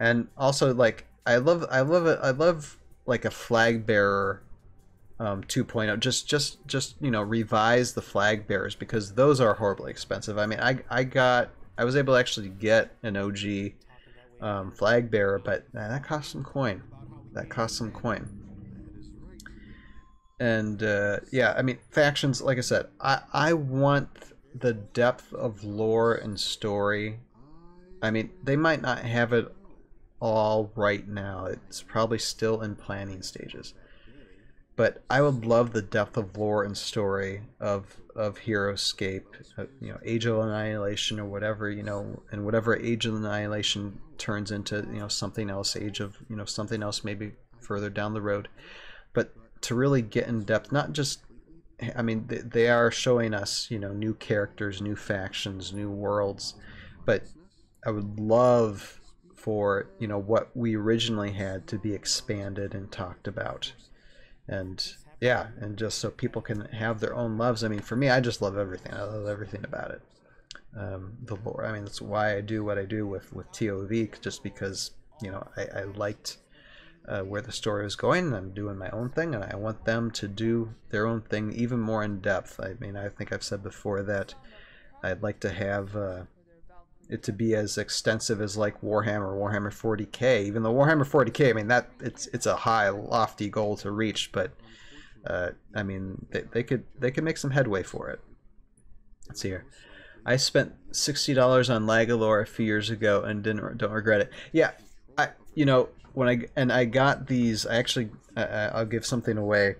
And also, like, I love like a flag bearer 2.0. Just you know, revise the flag bearers, because those are horribly expensive. I mean, I was able to actually get an OG flag bearer, but that cost some coin. That cost some coin. And yeah, I mean, factions, like I said, I want the depth of lore and story. I mean, they might not have it all right now. It's probably still in planning stages. But I would love the depth of lore and story of Heroescape, you know, Age of Annihilation or whatever, you know, and whatever Age of Annihilation turns into, you know, something else, Age of, you know, something else maybe further down the road. But to really get in depth, not just, I mean, they are showing us, you know, new characters, new factions, new worlds, but I would love for, you know, what we originally had to be expanded and talked about. And yeah, and just so people can have their own loves. I mean, for me, I just love everything. I love everything about it. The lore. I mean, that's why I do what I do with ToV, just because, you know, I liked where the story was going, and I'm doing my own thing, and I want them to do their own thing even more in depth. I mean, I think I've said before that I'd like to have it to be as extensive as like Warhammer 40K. Even though Warhammer 40K, I mean, that it's a high, lofty goal to reach, but I mean, they could make some headway for it. Let's see here. I spent $60 on Lagalore a few years ago and don't regret it. Yeah, you know, when I got these, I actually I'll give something away.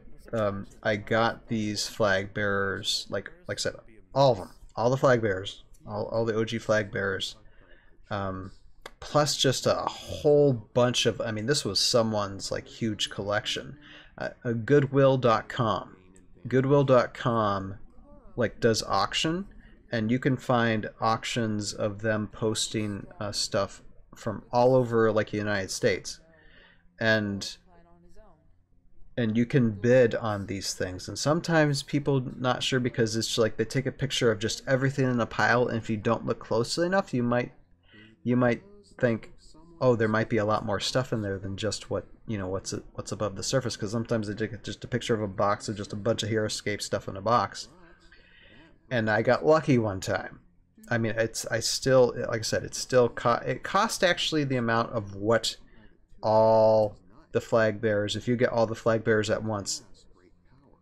I got these flag bearers, like I said, all of them, all the flag bearers, all the OG flag bearers, plus just a whole bunch of, I mean, this was someone's like huge collection. Goodwill.com. Goodwill.com like does auction, and you can find auctions of them posting stuff from all over like the United States, and you can bid on these things. And sometimes people not sure, because it's like they take a picture of just everything in a pile, and if you don't look closely enough, you might think, oh, there might be a lot more stuff in there than just what, you know, what's above the surface, because sometimes they take just a picture of a box of just a bunch of Heroescape stuff in a box. And I got lucky one time. I mean, I still, like I said, it cost actually the amount of what all the flag bearers, if you get all the flag bearers at once,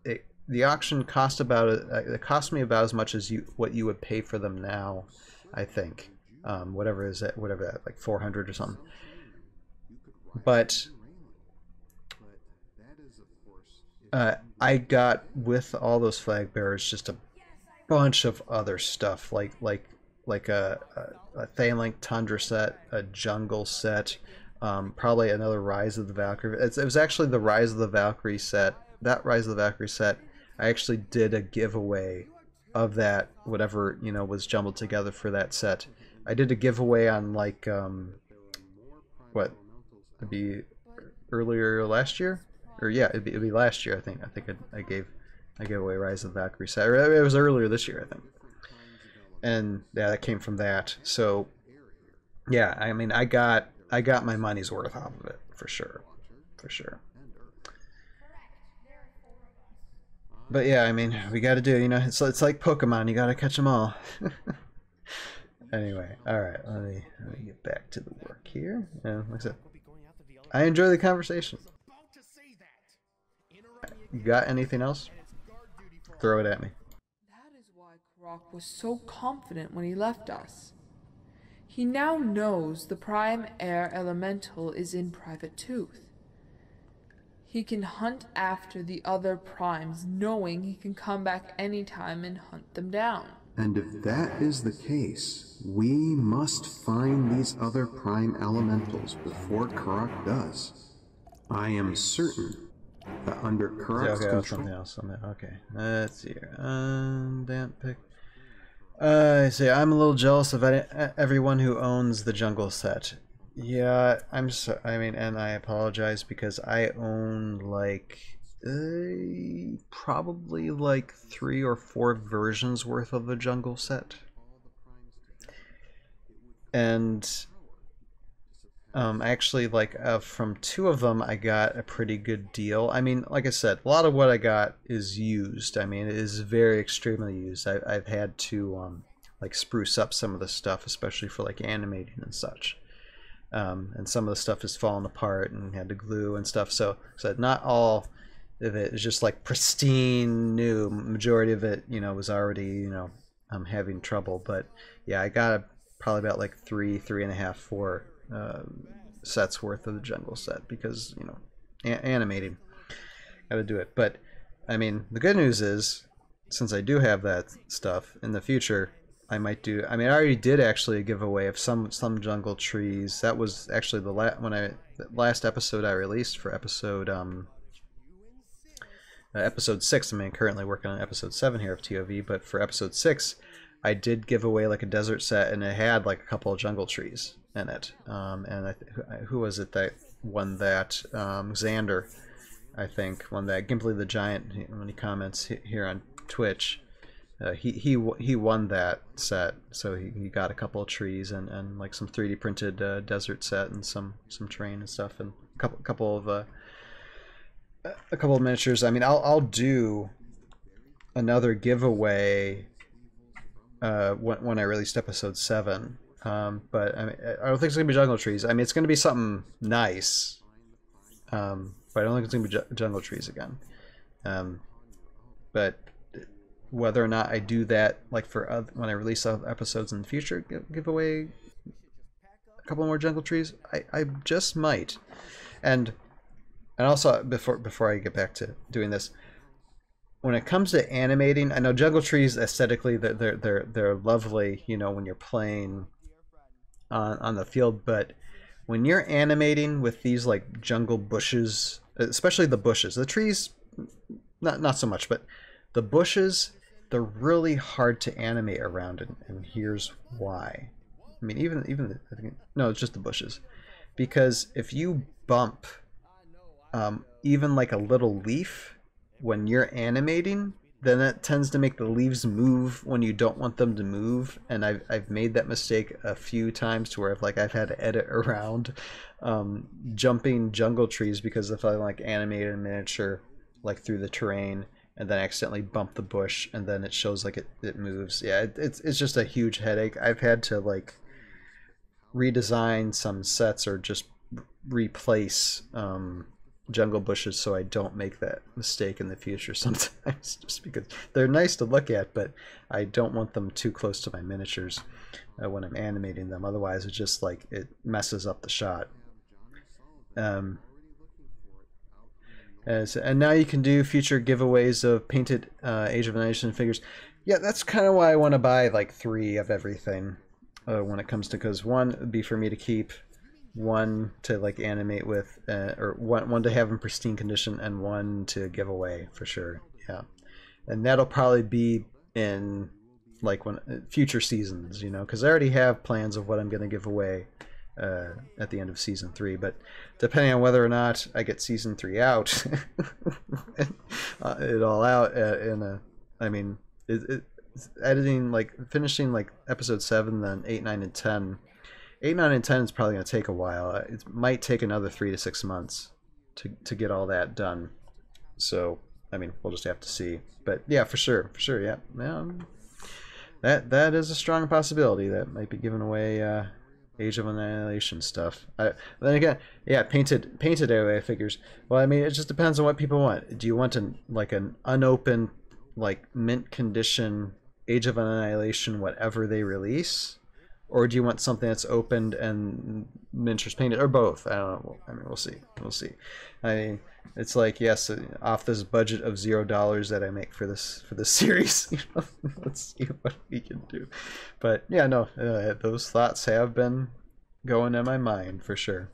the auction cost it cost me about as much as what you would pay for them now, I think. Whatever that, like 400 or something. But I got, with all those flag bearers, just a bunch of other stuff, like a Thaylink Tundra set, a Jungle set, probably another Rise of the Valkyrie. It was actually the Rise of the Valkyrie set. That Rise of the Valkyrie set, I actually did a giveaway of that, whatever, you know, was jumbled together for that set. I did a giveaway on like what, it'd be earlier last year, or yeah, it'd be last year. I gave away Rise of the Valkyrie set. It was earlier this year, I think. And yeah, that came from that. So yeah, I mean, I got my money's worth off of it, for sure. But yeah, I mean, we got to do, you know, it's like Pokemon, you got to catch them all. Anyway, all right, let me get back to the work here. And like I said, I enjoy the conversation. You got anything else? Throw it at me. That is why Karak was so confident when he left us. He now knows the Prime Air Elemental is in Private Tooth. He can hunt after the other primes, knowing he can come back anytime and hunt them down. And if that is the case, we must find these other prime elementals before Karak does. I am certain Under Yeah, Karak's okay, control. something else. Okay, let's see here. Damn pick. I say I'm a little jealous of everyone who owns the jungle set. Yeah, I'm so. I mean, and I apologize because I own like probably like 3 or 4 versions worth of the jungle set, and actually, like from 2 of them, I got a pretty good deal. I mean, like I said, a lot of what I got is used. I mean, it is very extremely used. I've had to like spruce up some of the stuff, especially for like animating and such. And some of the stuff is falling apart and had to glue and stuff. So not all of it is just like pristine new. Majority of it, you know, was already, you know, having trouble. But yeah, I got probably about like 3.5, 4 sets worth of the jungle set because, you know, animating, got to do it. But I mean, the good news is, since I do have that stuff in the future, I might do. I mean, I already did actually a giveaway of some jungle trees. That was actually the last episode I released for episode 6. I mean, currently working on episode 7 here of ToV, but for episode 6, I did give away like a desert set, and it had like a couple of jungle trees in it. And who was it that won that? Xander, I think, won that. Gimply the Giant, when he comments here on Twitch, he won that set, so he got a couple of trees and like some 3D printed desert set and some terrain and stuff, and a couple of miniatures. I mean, I'll do another giveaway when I released episode 7. But I mean, I don't think it's gonna be jungle trees. I mean, it's gonna be something nice, but I don't think it's gonna be jungle trees again. But whether or not I do that, like for when I release other episodes in the future, give away a couple more jungle trees, I just might. And also, before I get back to doing this, when it comes to animating, I know jungle trees aesthetically they're lovely, you know, when you're playing on the field, but when you're animating with these like jungle bushes, especially the bushes, the trees not so much, but the bushes, they're really hard to animate around, and here's why. I mean, even I think, no, it's just the bushes, because if you bump even like a little leaf when you're animating, then that tends to make the leaves move when you don't want them to move. And I've made that mistake a few times to where I've had to edit around jumping jungle trees, because if I like animate a miniature like through the terrain and then accidentally bump the bush and then it shows like it moves. Yeah, it's just a huge headache. I've had to like redesign some sets or just replace jungle bushes so I don't make that mistake in the future sometimes, just because they're nice to look at, but I don't want them too close to my miniatures when I'm animating them. Otherwise it just like it messes up the shot. And now you can do future giveaways of painted Age of Annihilation figures. Yeah, that's kind of why I want to buy like 3 of everything when it comes to, because one would be for me to keep, one to like animate with, or one to have in pristine condition, and one to give away for sure. Yeah, and that'll probably be in like future seasons, you know, because I already have plans of what I'm going to give away at the end of season 3. But depending on whether or not I get season 3 out, it all out I mean, editing, like finishing like episode 7, then 8, 9, and 10. 8, 9, and 10 is probably going to take a while. It might take another 3 to 6 months to get all that done. So, I mean, we'll just have to see. But yeah, for sure, yeah. That is a strong possibility that might be giving away Age of Annihilation stuff. Then again, yeah, painted AOA figures. Well, I mean, it just depends on what people want. Do you want like an unopened, like mint condition Age of Annihilation, whatever they release? Or do you want something that's opened and miniatures painted, or both? I don't know. I mean, we'll see. I mean, it's like, yes, off this budget of $0 that I make for this series, you know, let's see what we can do. But yeah, no, those thoughts have been going in my mind for sure.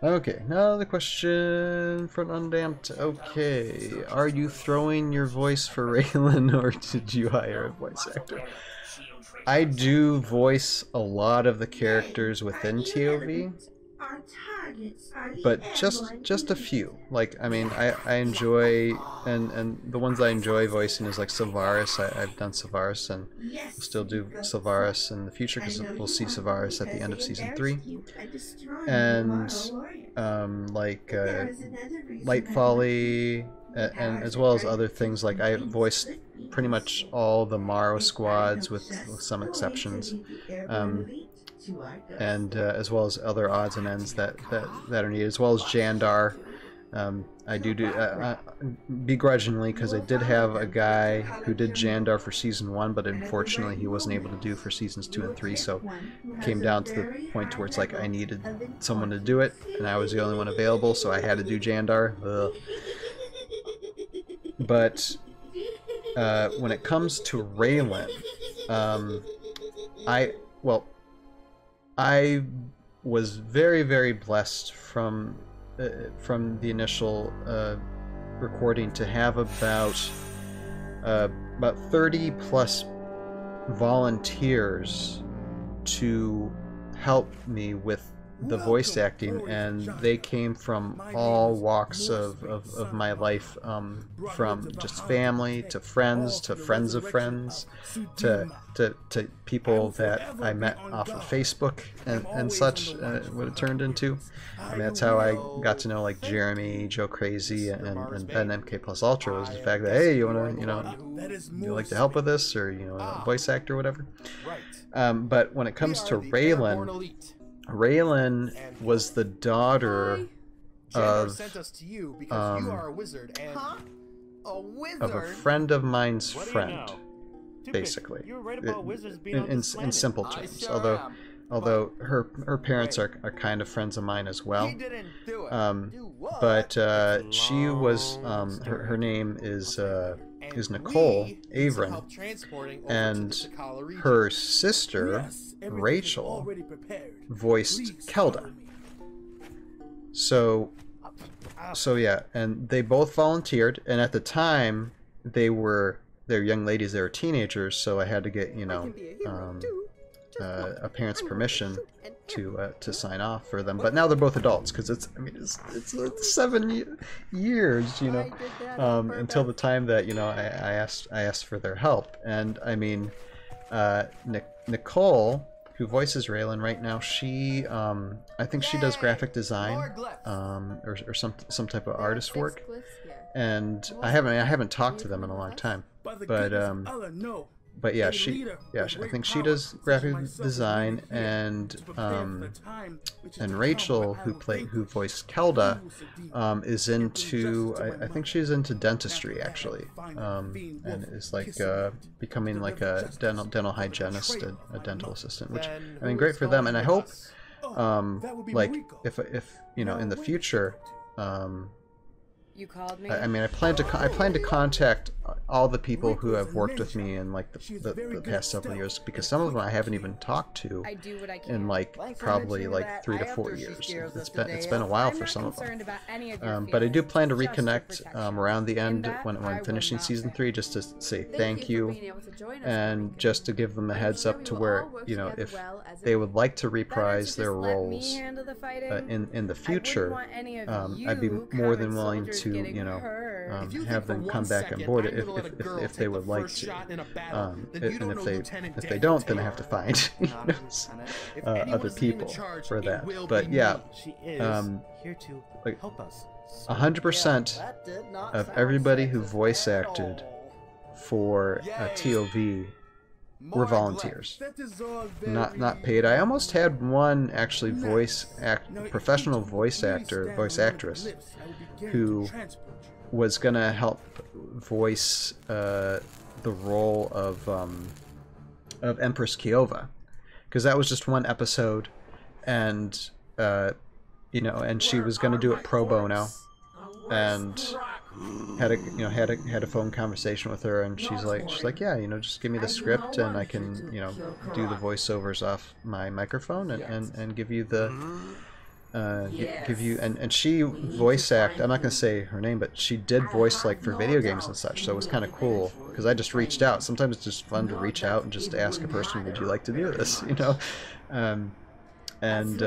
Okay, now the question from Undamped. Okay, are you throwing your voice for Raylan, or did you hire a voice actor? I do voice a lot of the characters within ToV, but just a few. Like, I mean, I enjoy, and the ones I enjoy voicing is like Sylvaris. I've done Sylvaris, and we'll still do Sylvaris in the future because we'll see Sylvaris at the end of season 3. And like Light Folly, and as well as other things. Like I voiced pretty much all the Morrow squads with some exceptions, and as well as other odds and ends that are needed, as well as Jandar. I do begrudgingly, because I did have a guy who did Jandar for season 1, but unfortunately he wasn't able to do for seasons 2 and 3, so it came down to the point to where it's like I needed someone to do it, and I was the only one available, so I had to do Jandar. Ugh. But when it comes to Raylan, I was very, very blessed from the initial recording to have about 30 plus volunteers to help me with the voice acting, and they came from all walks of my life, from just family to friends of friends to people that I met off of Facebook and such, what it turned into. I mean, that's how I got to know like Jeremy, Joe Crazy, and Ben MK Plus Ultra, was the fact that, hey, you wanna, you like to help with this, or a voice actor or whatever. But when it comes to Raylan was the daughter of a friend of mine's friend, basically, in simple terms. Although her parents are kind of friends of mine as well. But she was her name is Nicole Averin, and her sister Rachel voiced Kelda. So yeah, and they both volunteered, and at the time they're young ladies, they were teenagers, so I had to get a parent's permission to sign off for them. But now they're both adults, because it's 7 years, until the time that I asked for their help. And I mean, Nicole, who voices Raylan right now, she I think she does graphic design, or some type of artist work. And I haven't talked to them in a long time, but yeah, I think she does graphic design, and Rachel, who voiced Kelda, is into, I think she's into dentistry actually, and is like becoming like a dental hygienist, a dental assistant, which, I mean, great for them. And I hope like if in the future, you called me? I mean, I plan to contact all the people who have worked with me in like the past several years, because some of them I haven't even talked to in like probably like 3 to 4 years. It's been a while for some of them. But I do plan to reconnect around the end when I'm finishing season 3, just to say thank you, and just to give them a heads up to where, if they would like to reprise their roles in the future, I'd be more than willing to have them come back on board if they would like to, and if they don't, then I have to find other people for that. But yeah, like 100% of everybody who voice acted for ToV were volunteers, not paid. I almost had one actually professional voice actress who was gonna help voice the role of Empress Kiova, because that was just one episode, and and she was gonna do it pro bono, and had a phone conversation with her, and she's like, yeah, just give me the script and I can do the voiceovers off my microphone and give you the give you, and she voice act. I'm not gonna say her name, but she did voice like for video games and such. So it was kind of cool because I just reached out. Sometimes it's just fun to reach out and just ask a person, "Would you like to do this?" You know, and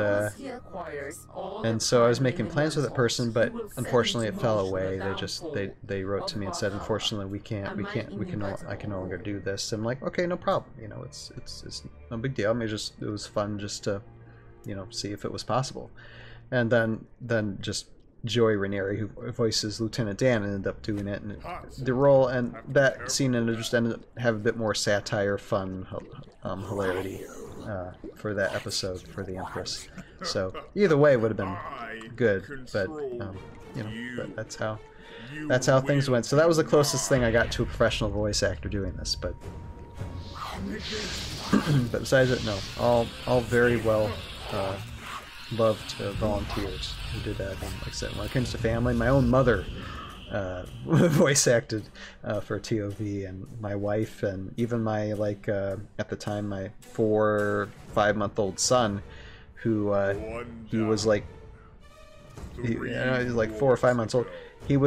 so I was making plans with that person, but unfortunately it fell away. They wrote to me and said, "Unfortunately, I can no longer do this." And I'm like, "Okay, no problem. You know, it's no big deal. I mean, it was fun just to, you know, see if it was possible." And then just Joey Ranieri, who voices Lieutenant Dan, ended up doing it, and the role, and that scene ended up having a bit more satire, fun, hilarity for that episode for the Empress. So either way would have been good, but you know, but that's how things went. So that was the closest thing I got to a professional voice actor doing this, but but besides it, no, all very well loved volunteers who did that. And like I said, when it comes to family, my own mother voice acted for ToV, and my wife, and even my at the time my 4 or 5 month old son, who he was like he was like 4 or 5 months old. He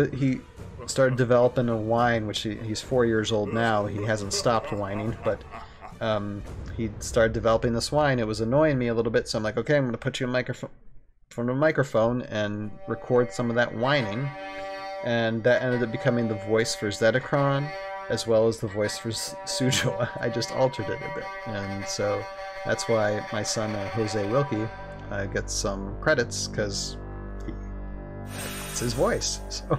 started developing a whine, which he's 4 years old now. He hasn't stopped whining, but he started developing this whine. It was annoying me a little bit, so I'm like, okay, I'm going to put you in front of a microphone and record some of that whining. And that ended up becoming the voice for Zetacron, as well as the voice for Sujo. I just altered it a bit. And so that's why my son, Jose Wilkie, gets some credits, because it's his voice. So,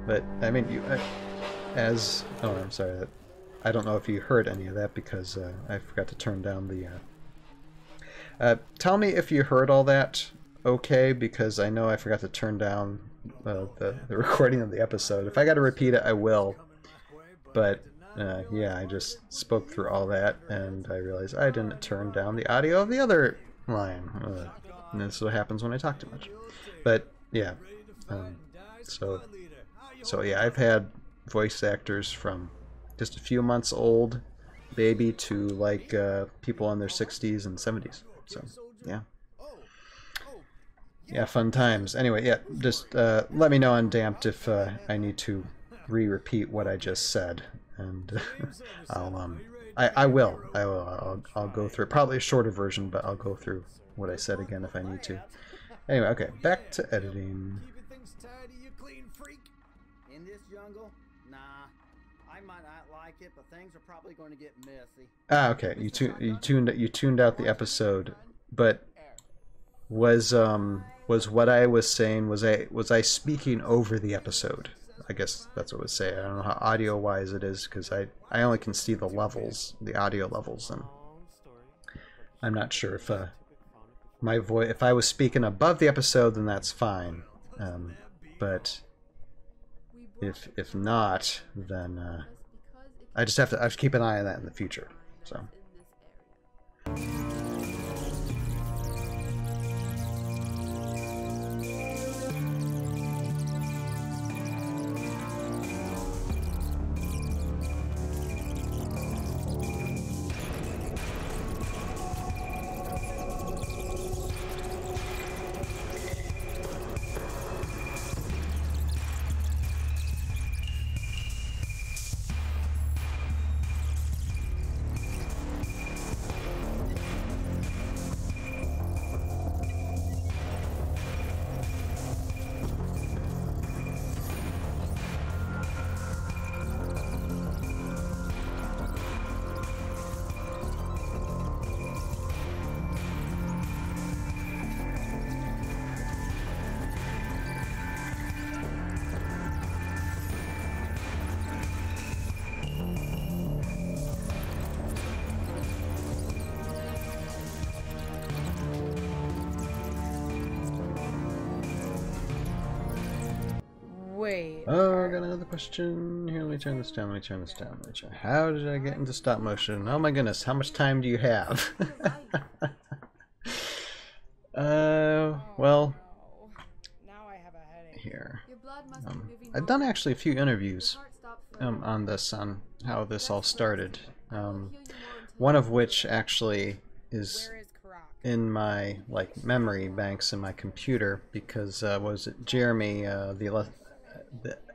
but, I mean, oh, I'm sorry, I don't know if you heard any of that, because I forgot to turn down the... tell me if you heard all that okay, because I know I forgot to turn down the recording of the episode. If I got to repeat it, I will. But yeah, I just spoke through all that, and I realized I didn't turn down the audio of the other line. And this is what happens when I talk too much. But yeah, so yeah, I've had voice actors from just a few months old baby to like people in their 60s and 70s. So yeah. Yeah, fun times. Anyway, yeah, just let me know on Damped if I need to repeat what I just said, and I'll go through probably a shorter version, but I'll go through what I said again if I need to. Anyway, okay, back to editing. In this jungle? Nah, I might not like it, but things are probably going to get messy. Ah, okay, you tuned out the episode, but was what I was saying, was I speaking over the episode? I guess that's what it would say. I don't know how audio wise it is, because I only can see the levels, the audio levels, and I'm not sure if my voice, if I was speaking above the episode, then that's fine, but if not, then I have to keep an eye on that in the future. So. Wait. Oh, I got another question. Here, let me turn this down. How did I get into stop motion? Oh my goodness, how much time do you have? Well, here. I've done actually a few interviews on this, on how this all started. One of which actually is in my like memory banks in my computer because was it Jeremy the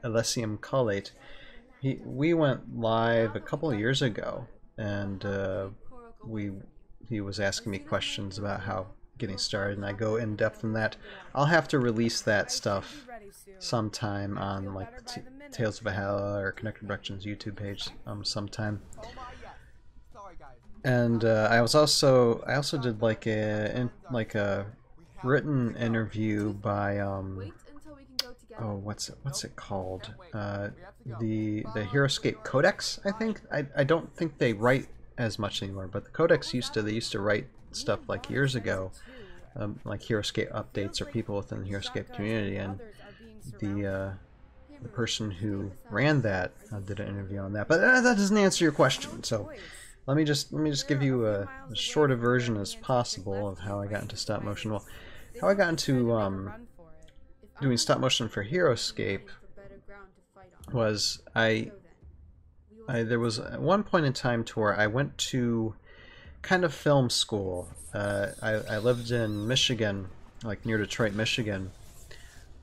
Elysium Collate? We went live a couple of years ago, and he was asking me questions about how getting started, and I go in depth in that. I'll have to release that stuff sometime on like Tales of Valhalla or Connected Productions YouTube page sometime. And I also did like a written interview by oh, what's it called? The Heroescape Codex, I think. I don't think they write as much anymore, but the Codex used to write stuff like years ago, like Heroescape updates or people within the Heroescape community, and the person who ran that did an interview on that. But that doesn't answer your question, so let me just give you as short a version as possible of how I got into stop motion. Well, how I got into doing stop motion for Heroescape was there was one point in time to where I went to kind of film school. I lived in Michigan, like near Detroit, Michigan,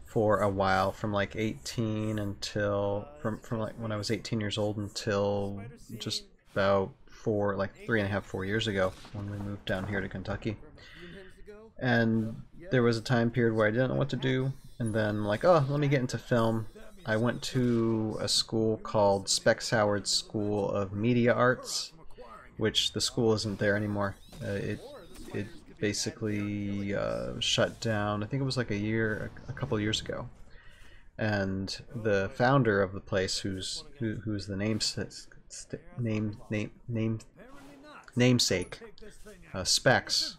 for a while, from like 18 until from like when I was 18 years old until just about 4 years ago when we moved down here to Kentucky. And there was a time period where I didn't know what to do, and then like, oh, let me get into film. I went to a school called Specs Howard School of Media Arts, which the school isn't there anymore. It basically shut down. I think it was like a couple of years ago. And the founder of the place, who's the namesake, Specs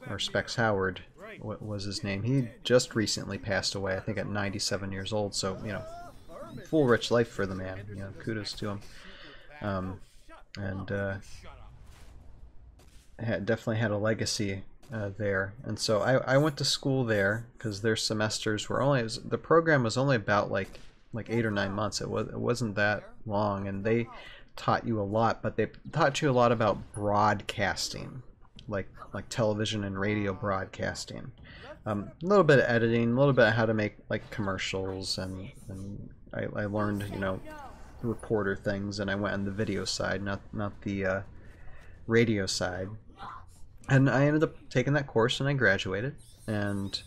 Howard, what was his name? He just recently passed away, I think at 97 years old. So, you know, full rich life for the man. You know, kudos to him. Definitely had a legacy there. And so I went to school there because their semesters were the program was only about like 8 or 9 months. It wasn't that long, and they taught you a lot, but they taught you a lot about broadcasting, like television and radio broadcasting. A little bit of editing, a little bit of how to make like commercials, and I learned, you know, reporter things, and I went on the video side, not the radio side. And I ended up taking that course, and I graduated. And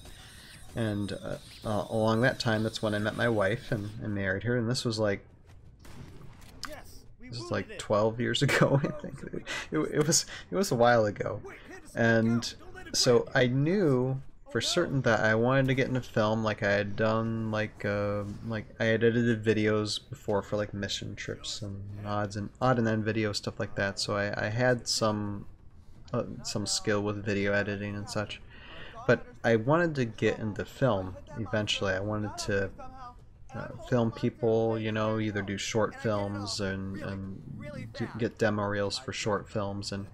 along that time, that's when I met my wife and married her. And this was like 12 years ago, I think. It was a while ago. And so I knew for certain that I wanted to get into film. Like I had done like I had edited videos before for like mission trips and odd and end video, stuff like that. So I had some skill with video editing and such. But I wanted to get into film eventually. I wanted to film people, you know, either do short films and get demo reels for short films, and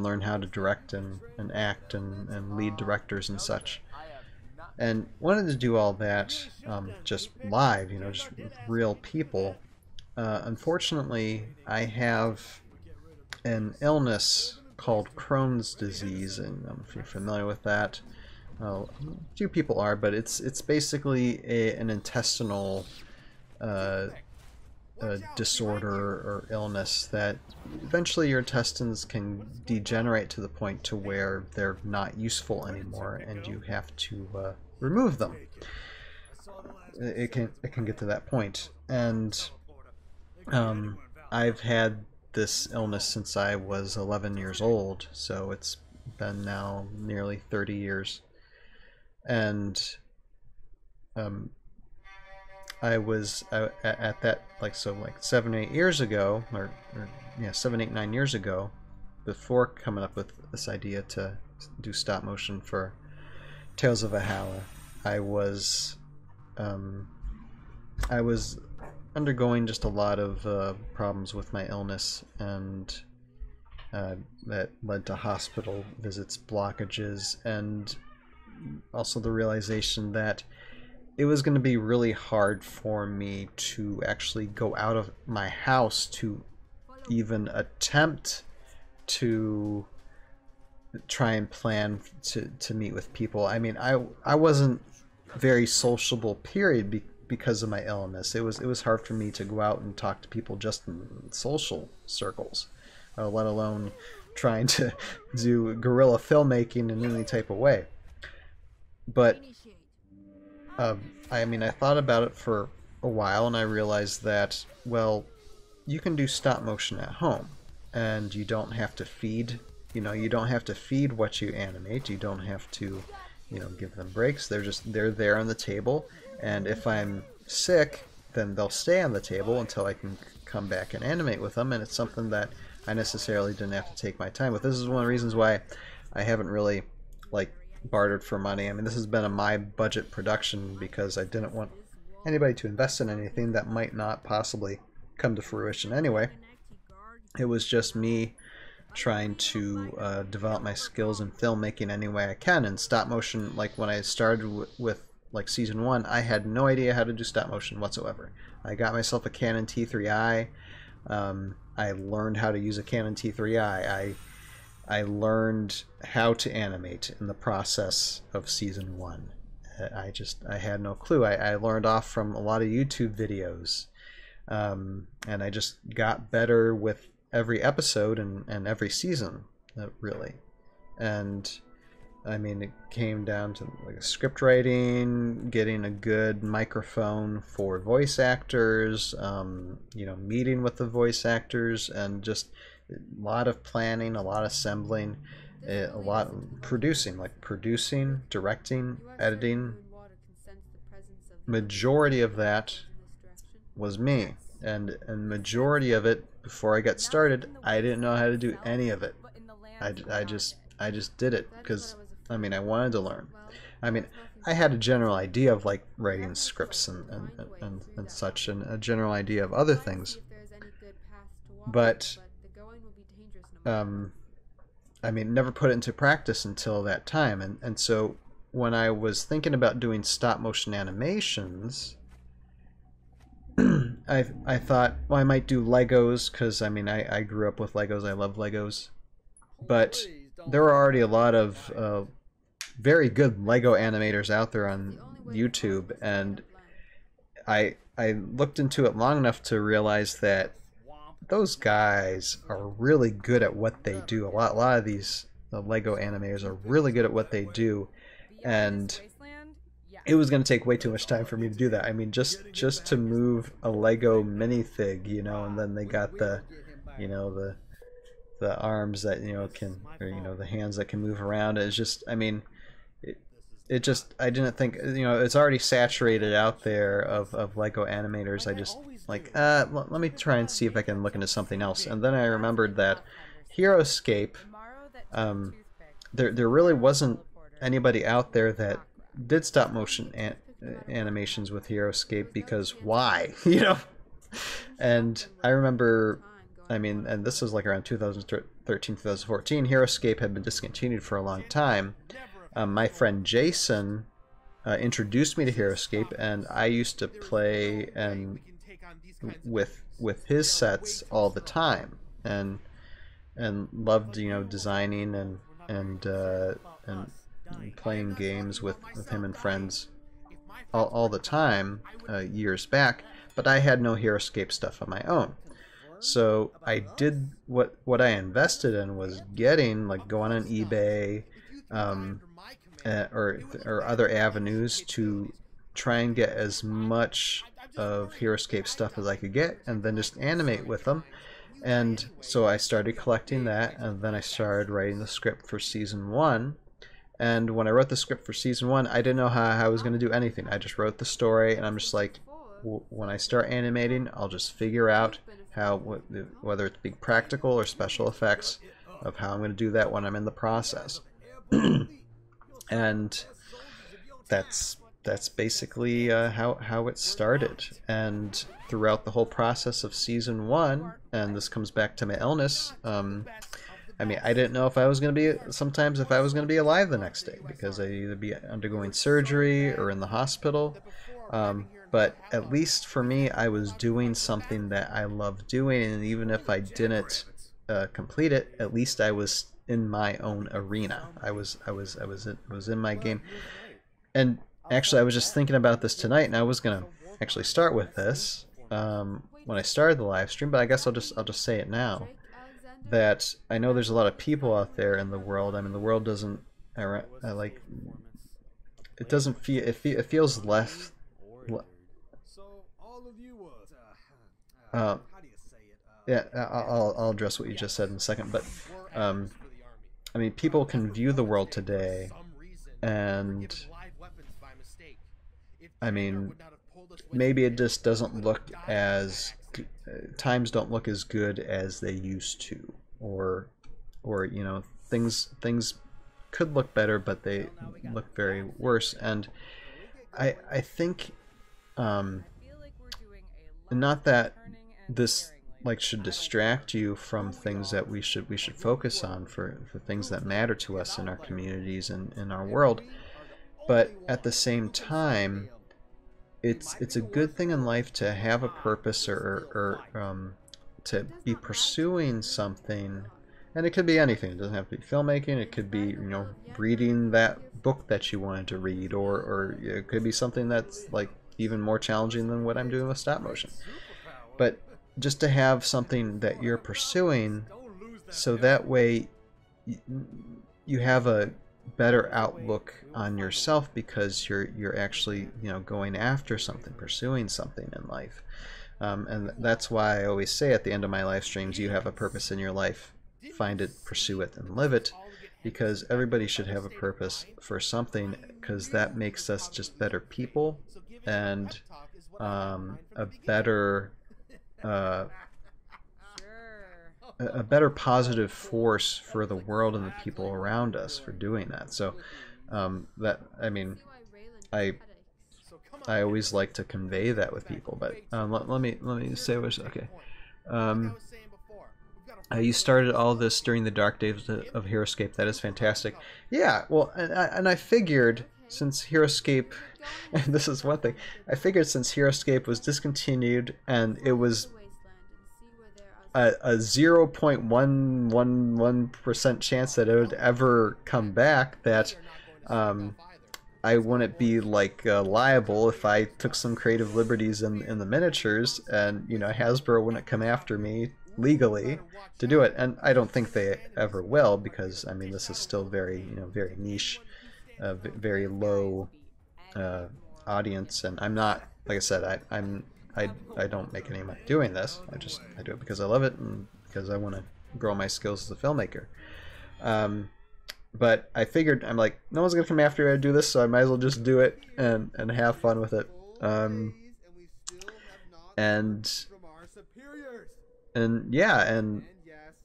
learn how to direct and act and lead directors and such. And wanted to do all that just live, you know, just with real people. Unfortunately, I have an illness called Crohn's disease, and if you're familiar with that, a few people are, but it's basically an intestinal disorder or illness that eventually your intestines can degenerate to the point to where they're not useful anymore, and you have to remove them. It can get to that point, and I've had this illness since I was 11 years old, so it's been now nearly 30 years. And I was at that, like 7 or 8 years ago, or 7, 8, 9 years ago, before coming up with this idea to do stop motion for Tales of Valhalla. I was undergoing just a lot of problems with my illness, and that led to hospital visits, blockages, and also the realization that it was going to be really hard for me to actually go out of my house to even attempt to try and plan to meet with people. I mean, I wasn't very sociable, period, because of my illness. It was hard for me to go out and talk to people just in social circles, let alone trying to do guerrilla filmmaking in any type of way. But I mean, I thought about it for a while, and I realized that, well, you can do stop motion at home, and you don't have to feed, you don't have to feed what you animate. You don't have to, give them breaks. They're there on the table, and if I'm sick, then they'll stay on the table until I can come back and animate with them, and it's something that I necessarily didn't have to take my time with. This is one of the reasons why I haven't really, like, bartered for money. I mean, this has been a my budget production because I didn't want anybody to invest in anything that might not possibly come to fruition anyway. It was just me trying to develop my skills in filmmaking any way I can. And stop motion, like when I started with like season 1, I had no idea how to do stop motion whatsoever. I got myself a Canon T3i. I learned how to use a Canon T3i. I learned how to animate in the process of season 1. I had no clue. I learned off from a lot of YouTube videos, and I just got better with every episode and every season, really. And I mean, it came down to like script writing, getting a good microphone for voice actors, meeting with the voice actors, and just a lot of planning, a lot of assembling, a lot of producing, directing, editing. Majority of that was me, and majority of it, before I got started, I didn't know how to do any of it. I just did it because, I mean, I wanted to learn. I mean, I had a general idea of like writing scripts and such, and a general idea of other things, but I mean, never put it into practice until that time. And so when I was thinking about doing stop motion animations, I thought, well, I might do Legos, because I mean, I grew up with Legos. I love Legos. But there are already a lot of very good Lego animators out there on YouTube, and I looked into it long enough to realize that those guys are really good at what they do. A lot of these Lego animators are really good at what they do, and it was going to take way too much time for me to do that. I mean, just to move a Lego minifig, and then they got the arms that can, or the hands that can move around. It's just, I mean, it just, I didn't think, it's already saturated out there of Lego animators. I just like, let me try and see if I can look into something else. And then I remembered that HeroScape, there really wasn't anybody out there that did stop motion animations with HeroScape, because why? And I remember, I mean, and this was like around 2013, 2014, HeroScape had been discontinued for a long time. My friend Jason introduced me to HeroScape, and I used to play and with his sets all the time, and loved designing and playing games with him and friends all the time years back. But I had no HeroScape stuff on my own. So I did what I invested in was getting, like, going on eBay or other avenues to try and get as much of HeroScape stuff as I could get, and then just animate with them. And so I started collecting that, and then I started writing the script for season 1. And when I wrote the script for season 1, I didn't know how I was going to do anything. I just wrote the story, and I'm just like, when I start animating, I'll just figure out how, whether it's big practical or special effects, of how I'm going to do that when I'm in the process. And that's basically how it started. And throughout the whole process of season 1, and this comes back to my illness, I mean, I didn't know if I was going to be, sometimes if I was going to be alive the next day, because I'd either be undergoing surgery or in the hospital. But at least for me, I was doing something that I loved doing, and even if I didn't complete it, at least I was in my own arena. I was in my game. And actually, I was just thinking about this tonight, and I was gonna actually start with this when I started the live stream, but I guess I'll just say it now. That I know there's a lot of people out there in the world. I mean, the world doesn't like it doesn't feel it feels less. Yeah, I'll address what you just said in a second, but I mean, people can view the world today, and I mean, maybe it just doesn't look as times don't look as good as they used to, or you know, things could look better, but they look very worse. And I think not that this like should distract you from things that we should focus on for things that matter to us in our communities and in our world, but at the same time, it's a good thing in life to have a purpose, or to be pursuing something. And it could be anything. It doesn't have to be filmmaking. It could be, you know, reading that book that you wanted to read, or it could be something that's like even more challenging than what I'm doing with stop motion. But just to have something that you're pursuing, so that way you have a better outlook on yourself, because you're actually, you know, going after something, pursuing something in life. And that's why I always say at the end of my live streams, you have a purpose in your life. Find it, pursue it, and live it, because everybody should have a purpose for something, because that makes us just better people, and a better positive force for the world and the people around us for doing that. So that, I mean, I always like to convey that with people. But let me say what's okay. You started all this during the dark days of HeroScape. That is fantastic. Yeah, well, and I figured, since HeroScape, and this is one thing, I figured since HeroScape was discontinued and it was a 0.111% chance that it would ever come back, that I wouldn't be like liable if I took some creative liberties in the miniatures, and, you know, Hasbro wouldn't come after me legally to do it. And I don't think they ever will, because I mean, this is still very, you know, very niche, very low audience, and I'm not, like I said, I don't make any money doing this. I do it because I love it, and because I want to grow my skills as a filmmaker. But I figured, I'm like, no one's gonna come after me to do this, so I might as well just do it and have fun with it. And yeah, and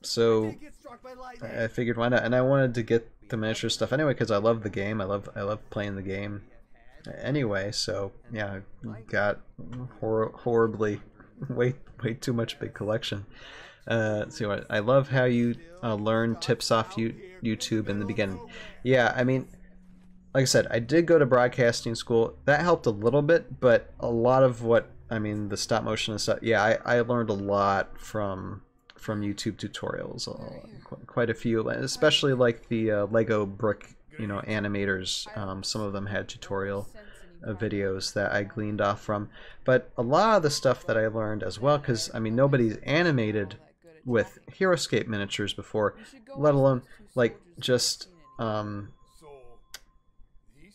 so I figured, why not? And I wanted to get the miniature stuff anyway, because I love the game. I love playing the game anyway. So yeah, I got horribly way too much big collection. See what I love how you learn tips off YouTube in the beginning. Yeah, I mean, like I said, I did go to broadcasting school. That helped a little bit, but a lot of what, I mean, the stop motion and stuff, yeah, I learned a lot from YouTube tutorials, quite a few, especially like the Lego brick, you know, animators. Some of them had tutorial videos that I gleaned off from, but a lot of the stuff that I learned as well, because I mean, nobody's animated with HeroScape miniatures before, let alone like just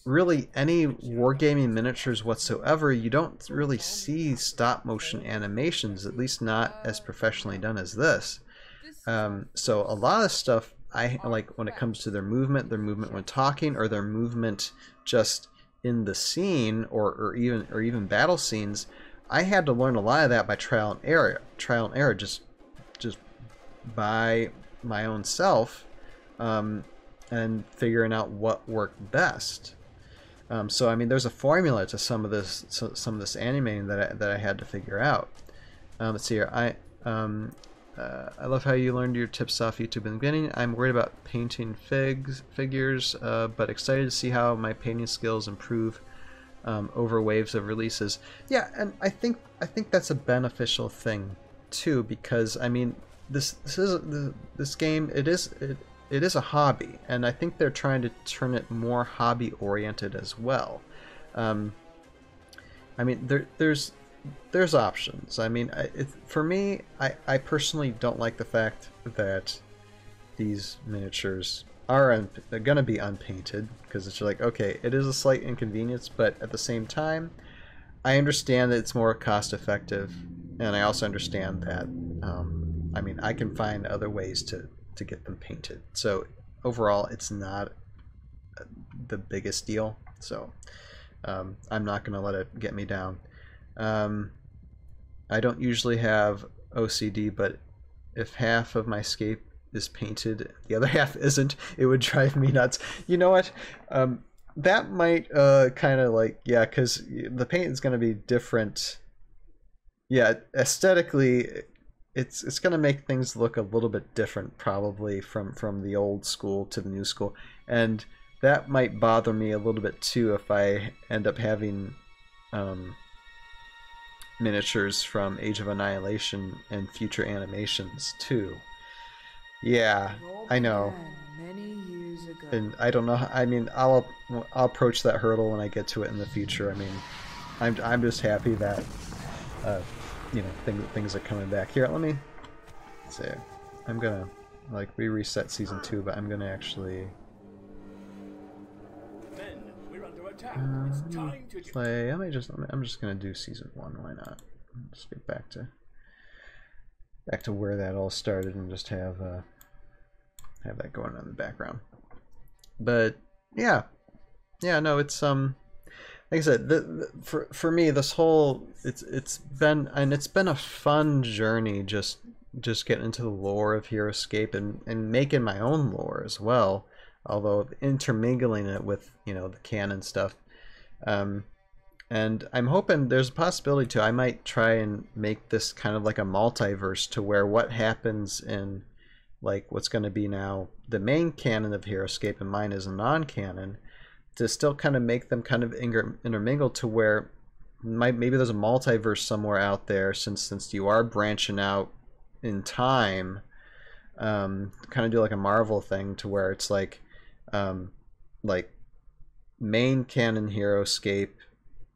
really any wargaming miniatures whatsoever. You don't really see stop motion animations, at least not as professionally done as this. So a lot of stuff I like when it comes to their movement when talking, or their movement just in the scene, or even battle scenes. I had to learn a lot of that by trial and error, just by my own self, and figuring out what worked best. So I mean, there's a formula to some of this animating that I had to figure out. Let's see here. I love how you learned your tips off YouTube in the beginning. I'm worried about painting figures, but excited to see how my painting skills improve over waves of releases. Yeah, and I think that's a beneficial thing too, because I mean, this game, it is a hobby, and I think they're trying to turn it more hobby oriented as well. I mean, there's options. I mean, for me, I personally don't like the fact that these miniatures are they're gonna be unpainted, because it's like, okay, it is a slight inconvenience, but at the same time, I understand that it's more cost effective, and I also understand that I mean, I can find other ways to get them painted. So overall, it's not the biggest deal. So I'm not gonna let it get me down. I don't usually have OCD, but if half of my scape is painted, the other half isn't, it would drive me nuts. You know what? That might kind of like, yeah, because the paint is going to be different. Yeah, aesthetically, it's going to make things look a little bit different, probably from the old school to the new school, and that might bother me a little bit too if I end up having miniatures from Age of Annihilation and future animations too. Yeah, I know. Many years ago. And I don't know. I mean, I'll approach that hurdle when I get to it in the future. I mean, I'm just happy that you know, things are coming back. Here, let me see. I'm gonna like reset season 2, but I'm gonna actually play. I'm just gonna do season 1. Why not? Let's get back to where that all started and just have that going on in the background. But yeah, no, it's like I said, for me, this whole it's been a fun journey, just getting into the lore of HeroScape and making my own lore as well, although intermingling it with, you know, the canon stuff. And I'm hoping there's a possibility to I might try and make this kind of like a multiverse, to where what happens in like what's going to be now the main canon of HeroScape and mine is a non-canon, to still kind of make them kind of intermingle, to where maybe there's a multiverse somewhere out there, since you are branching out in time, kind of do like a Marvel thing, to where it's like main canon HeroScape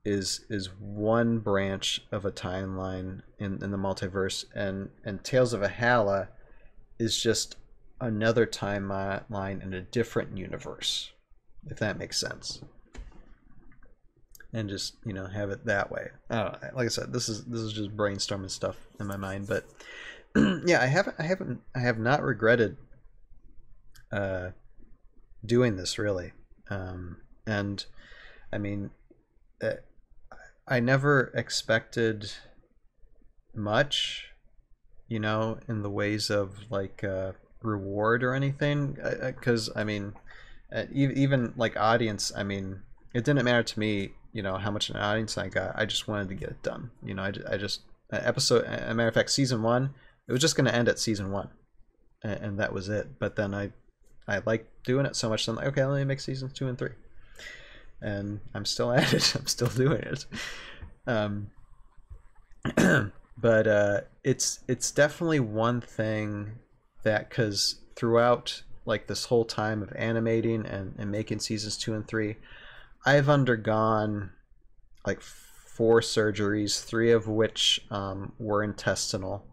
is one branch of a timeline in the multiverse, and Tales of Valhalla is just another timeline in a different universe, if that makes sense. And just, you know, have it that way. I don't know, like I said, this is just brainstorming stuff in my mind, but yeah, I have not regretted doing this, really. And I mean, I never expected much, you know, in the ways of like reward or anything, because I mean, even like audience, I mean, it didn't matter to me, you know, how much an audience I got. I just wanted to get it done, you know. I just episode, as a matter of fact, season 1, it was just going to end at season 1, and that was it. But then I liked doing it so much, so I'm like, okay, let me make seasons 2 and 3, and I'm still at it. I'm still doing it. But it's definitely one thing that, because throughout like this whole time of animating and making seasons 2 and 3, I've undergone like 4 surgeries, 3 of which were intestinal,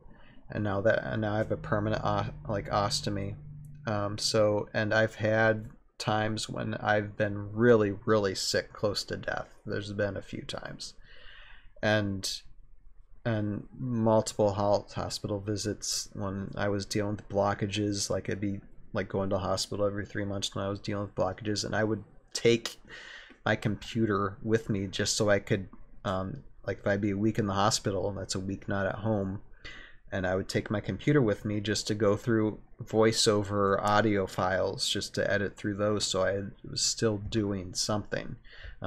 and now I have a permanent like ostomy. So, and I've had times when I've been really, really sick, close to death. There's been a few times, and multiple hospital visits when I was dealing with blockages. Like I'd be like going to the hospital every 3 months when I was dealing with blockages, and I would take my computer with me just so I could like if I'd be a week in the hospital, that's a week not at home, and I would take my computer with me just to go through voiceover audio files, just to edit through those, so I was still doing something.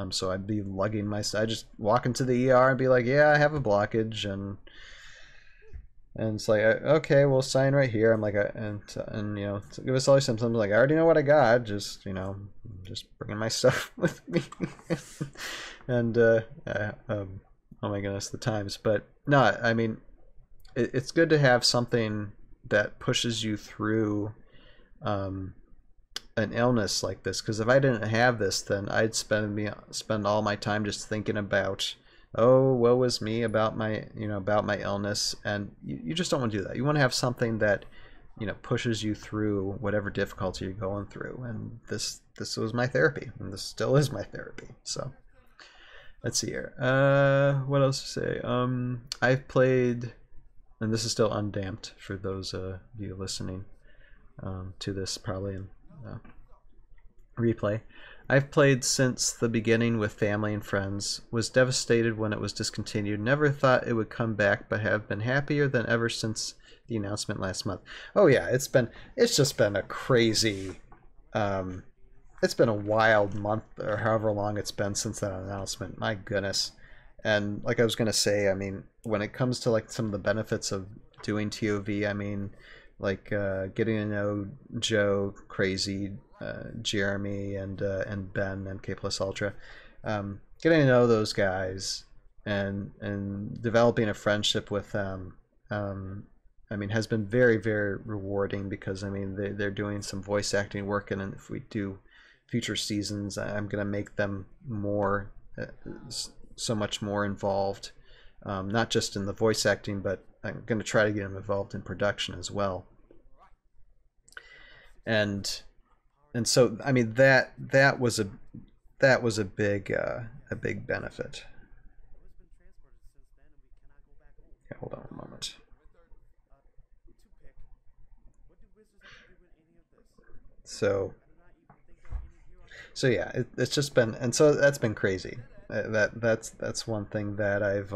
So I'd be lugging I just walk into the ER and be like, yeah, I have a blockage, and it's like, okay, we'll sign right here. I'm like, and you know, give us all your symptoms. Like, I already know what I got. Just, you know, just bringing my stuff with me. And oh my goodness, the times. But no, I mean, it's good to have something that pushes you through an illness like this, because if I didn't have this, then I'd spend all my time just thinking about, oh, woe is me, about my about my illness, and you just don't want to do that. You want to have something that pushes you through whatever difficulty you're going through, and this was my therapy, and this still is my therapy. So let's see here. What else to say? I've played, and this is still undamped for those of you listening to this probably in replay. I've played since the beginning with family and friends, was devastated when it was discontinued, never thought it would come back, but have been happier than ever since the announcement last month. Oh yeah, it's just been a crazy, it's been a wild month, or however long it's been since that announcement. My goodness. And like I was gonna say, I mean, when it comes to like some of the benefits of doing ToV, I mean, like getting to know Joe, Crazy, Jeremy, and Ben, MK Plus Ultra, getting to know those guys and developing a friendship with them, I mean, has been very, very rewarding, because I mean they're doing some voice acting work, and if we do future seasons, I'm gonna make them more, so much more involved, not just in the voice acting, but I'm gonna try to get them involved in production as well. And so I mean that was a big benefit. Yeah, hold on a moment. So yeah, it's just been, and so that's been crazy. That's one thing that I've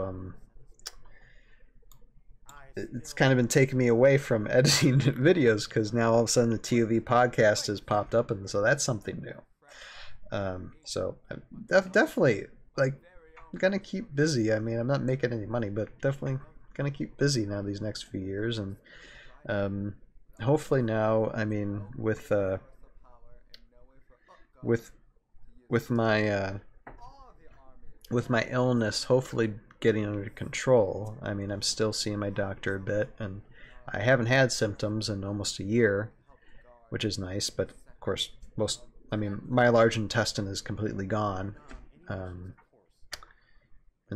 it's kind of been taking me away from editing videos, because now all of a sudden the ToV podcast has popped up, and so that's something new. So I'm definitely like gonna keep busy. I mean, I'm not making any money, but definitely gonna keep busy now these next few years, and hopefully now, I mean, with my illness hopefully getting under control. I mean, I'm still seeing my doctor a bit, and I haven't had symptoms in almost a year, which is nice. But of course, my large intestine is completely gone, and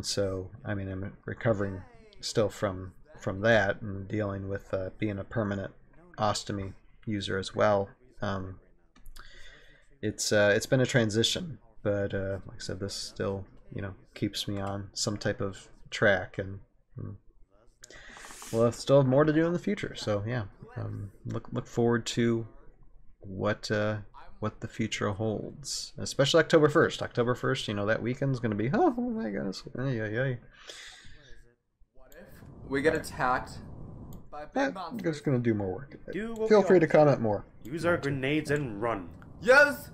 so I mean, I'm recovering still from that, and dealing with being a permanent ostomy user as well. It's been a transition, but like I said, this still keeps me on some type of track, and we'll still have more to do in the future. So yeah, look forward to what the future holds, especially October 1st. October 1st, that weekend's gonna be, oh my goodness, yeah. We get attacked by big I'm just gonna do more work. Do Feel free to comment more. Use our grenades and run. Yes!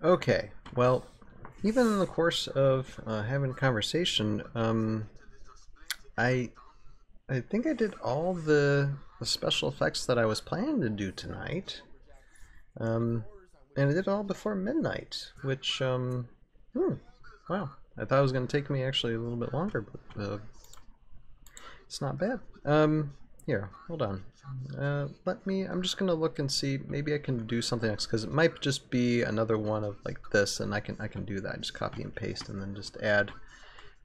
Okay, well, even in the course of having a conversation, I think I did all the special effects that I was planning to do tonight, and I did it all before midnight, which, wow, I thought it was going to take me actually a little bit longer, but it's not bad. Here, hold on. I'm just gonna look and see, maybe I can do something else, because it might just be another one of like this, and I can do that. Just copy and paste, and then just add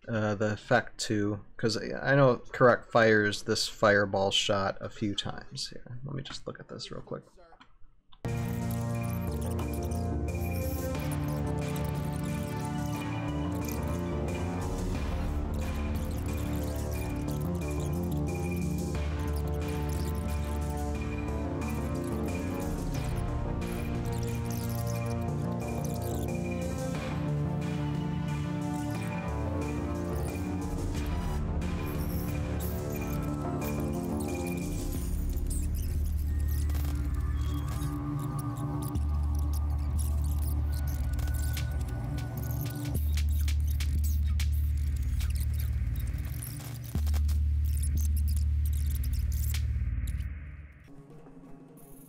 the effect to, because I know Correct fires this fireball shot a few times. Here, let me just look at this real quick.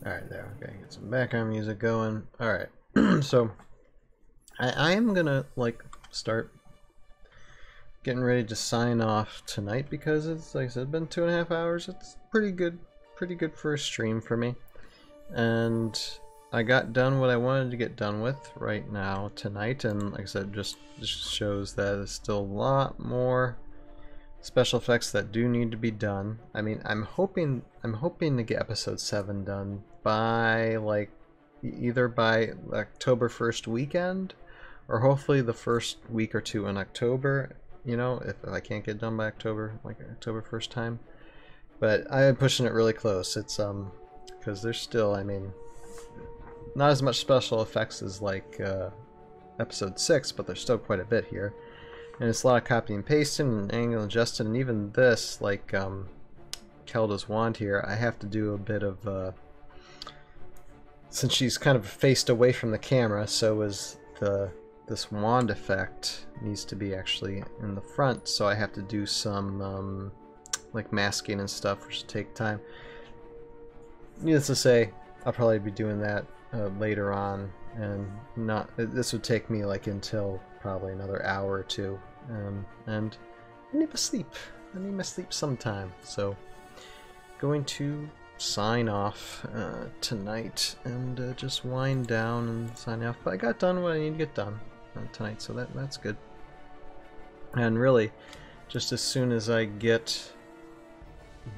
Alright, there. Okay, get some background music going. Alright. So, I am gonna, like, start getting ready to sign off tonight because it's, like I said, been 2.5 hours. It's pretty good for a stream for me. And I got done what I wanted to get done with right now tonight, and like I said, just shows that there's still a lot more special effects that do need to be done. I mean, I'm hoping to get episode 7 done by like either by October 1st weekend, or hopefully the first week or two in October. You know, if I can't get done by October, like October 1st time. But I'm pushing it really close. It's because there's still, I mean, not as much special effects as like episode 6, but there's still quite a bit here. And it's a lot of copy and pasting and angle adjusting, and even this, like Kelda's wand here, I have to do a bit of, since she's kind of faced away from the camera, so is this wand effect needs to be actually in the front, so I have to do some like masking and stuff, which will take time. Needless to say, I'll probably be doing that later on, and this would take me like until probably another hour or two, and I need to sleep. I need my sleep sometime, so going to sign off tonight and just wind down and sign off. But I got done what I need to get done tonight, so that's good. And really, just as soon as I get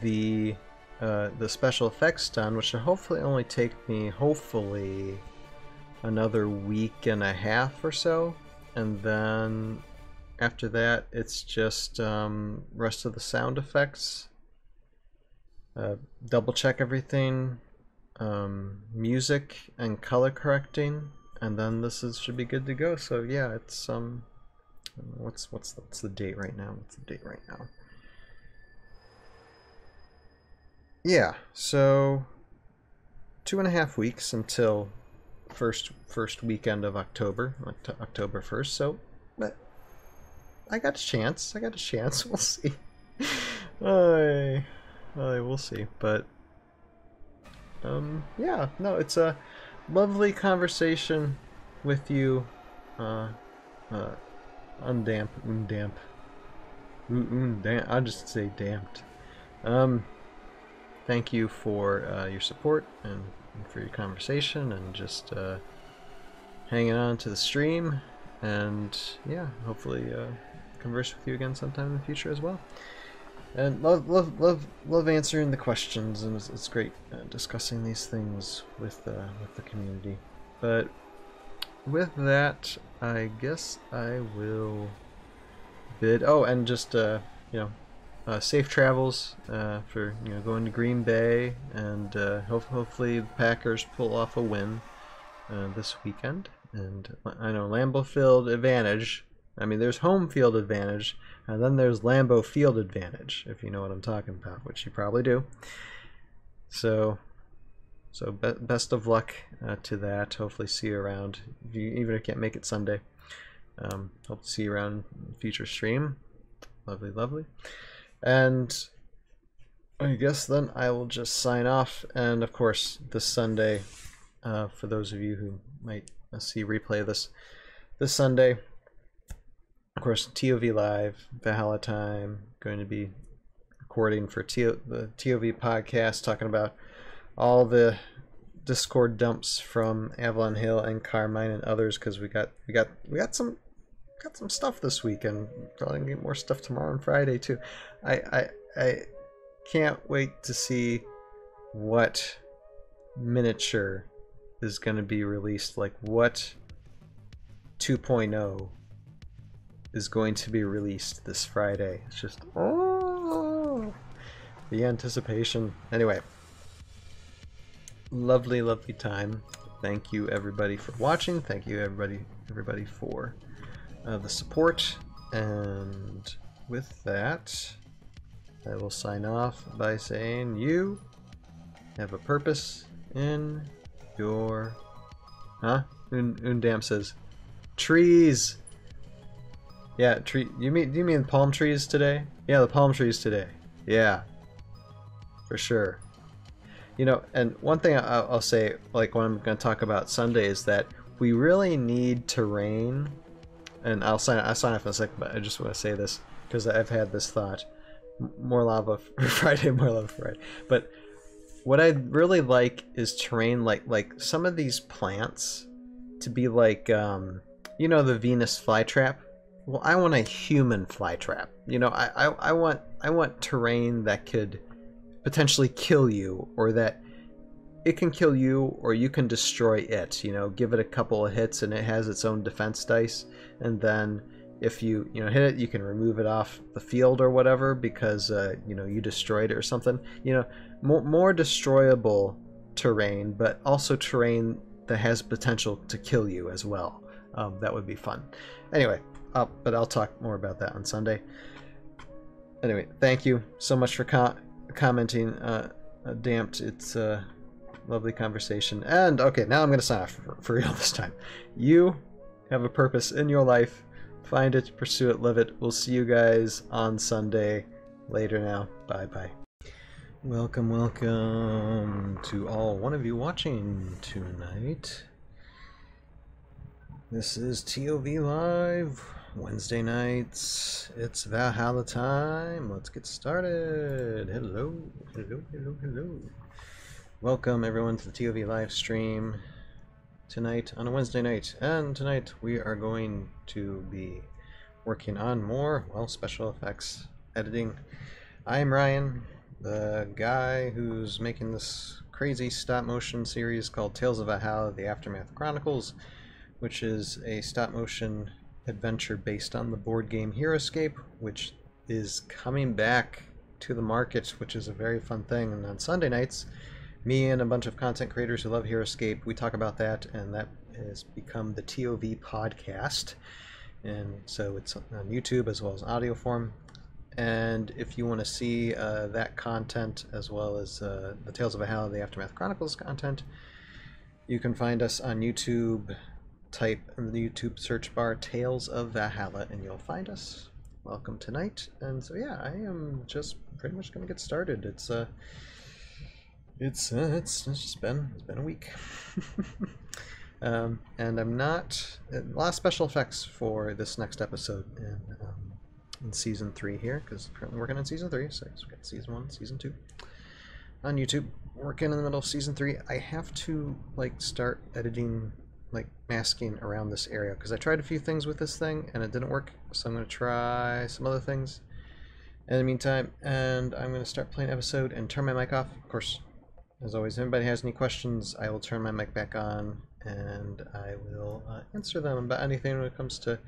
the special effects done, which will hopefully only take me another week and a half or so, and then after that it's just rest of the sound effects, double check everything, music and color correcting, and then should be good to go. So yeah, it's what's the date right now? What's the date right now? Yeah, so 2.5 weeks until first weekend of October, October 1st. So, but I got a chance. We'll see. We'll see. But yeah, no, it's a lovely conversation with you. Undamp. I'll just say damped. Thank you for your support and for your conversation and just hanging on to the stream, and yeah, hopefully converse with you again sometime in the future as well. And love answering the questions, and it's great discussing these things with the community. But with that, I guess I will bid. Oh, and just you know, safe travels for going to Green Bay, and hopefully the Packers pull off a win this weekend. And I know Lambeau Field advantage. I mean, there's home field advantage, and then there's Lambeau Field advantage, if you know what I'm talking about, which you probably do. So best of luck to that. Hopefully see you around, even if you can't make it Sunday. Hope to see you around in the future stream. Lovely. And I guess then I will just sign off. And of course, this Sunday, for those of you who might see replay of this Sunday, of course, ToV Live, Valhalla time, going to be recording for the ToV podcast, talking about all the Discord dumps from Avalon Hill and Carmine and others, because we got some stuff this week, and probably gonna get more stuff tomorrow and Friday too. I can't wait to see what miniature is going to be released, like what 2.0 is going to be released this Friday. It's just the anticipation. Anyway, lovely time. Thank you everybody for watching. Thank you everybody for the support, and with that I will sign off by saying you have a purpose in your Undam says trees. Yeah, do you mean palm trees today? Yeah, the palm trees today. Yeah, for sure. You know, and one thing I'll say, like when I'm going to talk about Sunday, is that we really need terrain. And I'll sign off in a second, but I just want to say this because I've had this thought. More lava for Friday, more lava for Friday. But what I'd really like is terrain like some of these plants to be like, you know, the Venus flytrap. Well, I want a human flytrap. You know, I want terrain that could potentially kill you, or that it can kill you, or you can destroy it. You know, give it a couple of hits and it has its own defense dice, and then if you hit it, you can remove it off the field or whatever because you know, you destroyed it or something. You know, more destroyable terrain, but also terrain that has potential to kill you as well. That would be fun. Anyway, but I'll talk more about that on Sunday. Anyway, thank you so much for commenting, Damped. It's a lovely conversation. And okay, now I'm going to sign off for real this time. You have a purpose in your life. Find it, pursue it, live it. We'll see you guys on Sunday. Later now. Bye-bye. Welcome, welcome to all one of you watching tonight. This is ToV Live, Wednesday nights. It's Valhalla time. Let's get started. Hello, hello, hello, hello. Welcome everyone to the ToV live stream tonight on a Wednesday night. And tonight we are going to be working on more, well, special effects editing. I'm Ryan, the guy who's making this crazy stop-motion series called Tales of Valhalla, The Aftermath Chronicles, which is a stop-motion adventure based on the board game HeroScape, which is coming back to the market, which is a very fun thing. And on Sunday nights, me and a bunch of content creators who love HeroScape, we talk about that, and that has become the ToV podcast. And so it's on YouTube as well as audio form. And if you want to see that content as well as the Tales of Valhalla, the Aftermath Chronicles content, you can find us on YouTube. Type in the YouTube search bar Tales of Valhalla and you'll find us. Welcome tonight. And so yeah, I am just pretty much going to get started. It's just been a week. And I'm not a lot of special effects for this next episode in season 3 here, because currently working on season 3. So we've got season 1, season 2 on YouTube. Working in the middle of season 3. I have to like start editing, like masking around this area, because I tried a few things with this thing and it didn't work. So I'm going to try some other things in the meantime, and I'm going to start playing episode and turn my mic off. Of course, as always, if anybody has any questions, I will turn my mic back on and I will answer them about anything when it comes to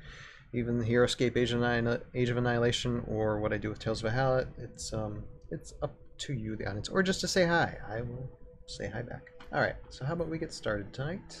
even the HeroScape Age of Annihilation or what I do with Tales of Valhalla. It's up to you, the audience, or just to say hi. I will say hi back. Alright, so how about we get started tonight?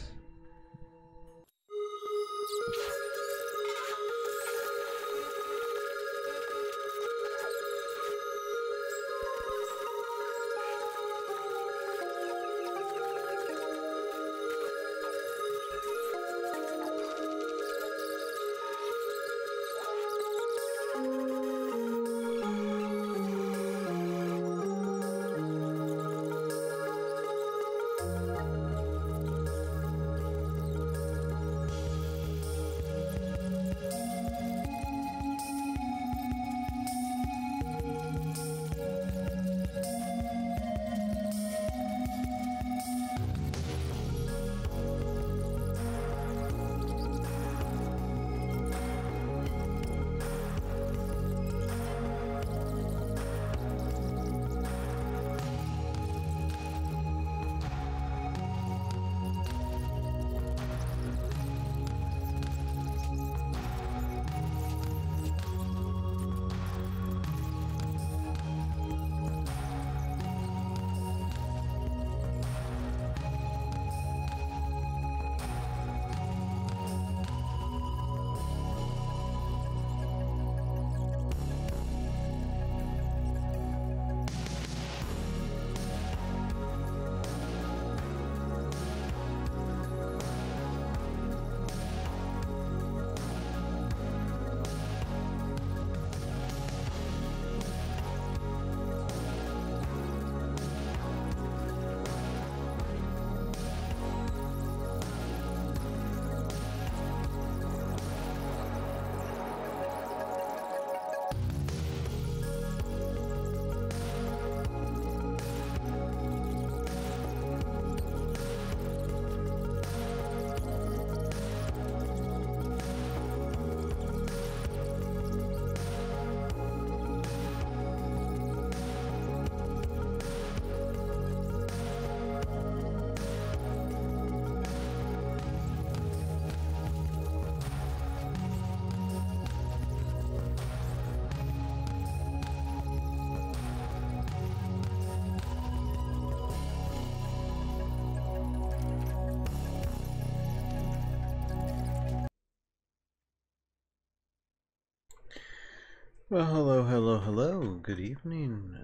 Well, hello, hello, hello. Good evening,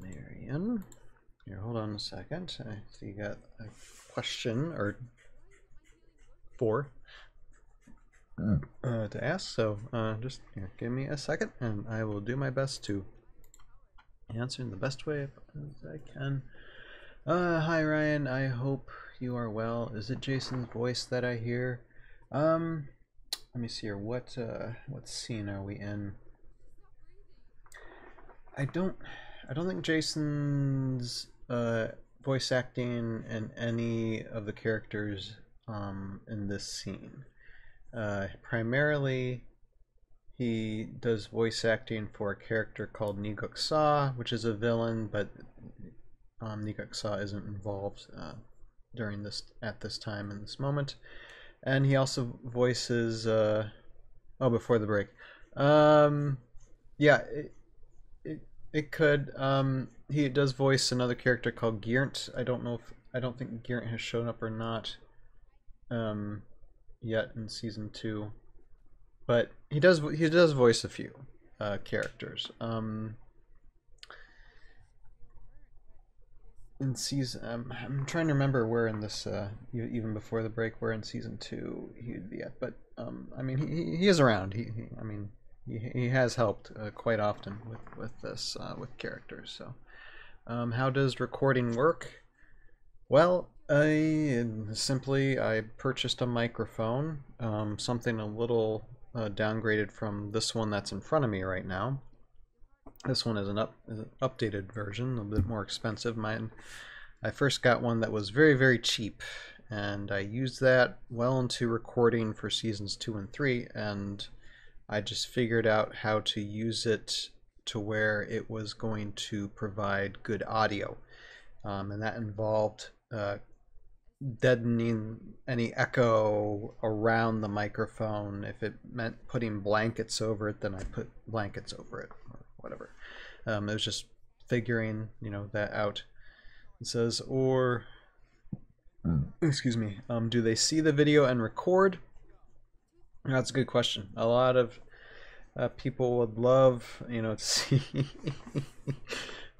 Marion. Here, hold on a second. I see you got a question or four to ask, so just here, give me a second, and I will do my best to answer in the best way as I can. Hi, Ryan. I hope you are well. Is it Jason's voice that I hear? Let me see here. What scene are we in? I don't think Jason's voice acting in any of the characters in this scene. Primarily, he does voice acting for a character called Niguk Sa, which is a villain, but Niguk Sa isn't involved at this time in this moment. And he also voices before the break. Yeah, it could. He does voice another character called Geert. I don't think Geert has shown up or not yet in season 2, but he does voice a few characters. In season, I'm trying to remember where in this even before the break, where in season 2 he would be at, but I mean he is around. He has helped quite often with this with characters. So how does recording work? Well, I purchased a microphone, something a little downgraded from this one that's in front of me right now. This one is an updated version, a bit more expensive. I first got one that was very, very cheap, and I used that well into recording for seasons 2 and 3, and I just figured out how to use it to where it was going to provide good audio, and that involved deadening any echo around the microphone. If it meant putting blankets over it, then I put blankets over it, or whatever. It was just figuring, that out. It says, excuse me, do they see the video and record? That's a good question. A lot of people would love, to see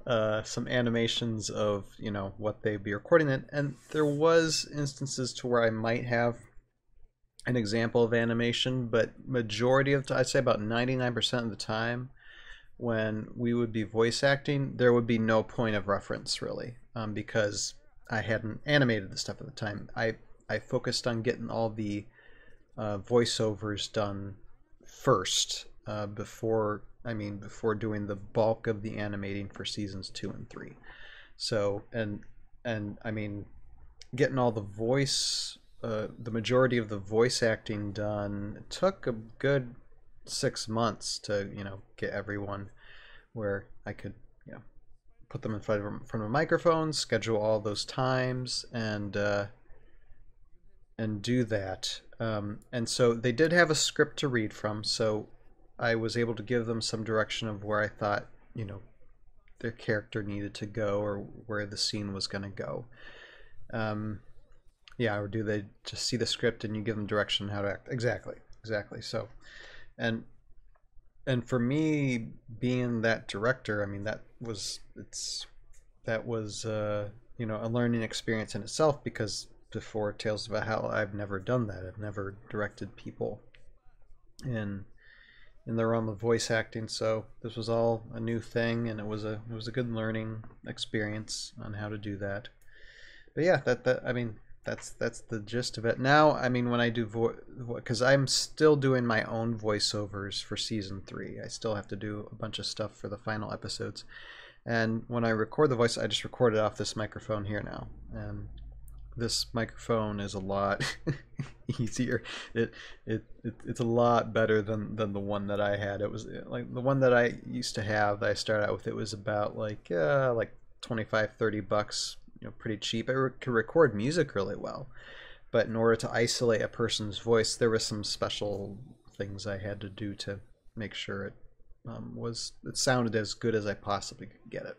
some animations of, what they'd be recording it. And there was instances to where I might have an example of animation, but majority of I'd say about 99% of the time, when we would be voice acting, there would be no point of reference really, because I hadn't animated the stuff at the time. I focused on getting all the voiceovers done first before doing the bulk of the animating for seasons 2 and 3. So and I mean, getting all the voice, the majority of the voice acting done took a good 6 months to get everyone where I could put them in front of a microphone, schedule all those times, and do that. And so they did have a script to read from, so I was able to give them some direction of where I thought their character needed to go, or where the scene was going to go. Yeah, or do they just see the script and you give them direction on how to act? Exactly. So and for me, being that director, I mean, that was a learning experience in itself, because before Tales of Valhalla, I've never done that. I've never directed people in the realm of voice acting, so this was all a new thing, and it was a good learning experience on how to do that. But yeah, I mean, that's the gist of it. Now, I mean, when I do because I'm still doing my own voiceovers for season 3. I still have to do a bunch of stuff for the final episodes. And when I record the voice, I just record it off this microphone here now. And this microphone is a lot easier. It's a lot better than the one that I had. It was like the one that I used to have, that I started out with, it was about like $25-30, pretty cheap. It could record music really well, but in order to isolate a person's voice, there were some special things I had to do to make sure it sounded as good as I possibly could get it.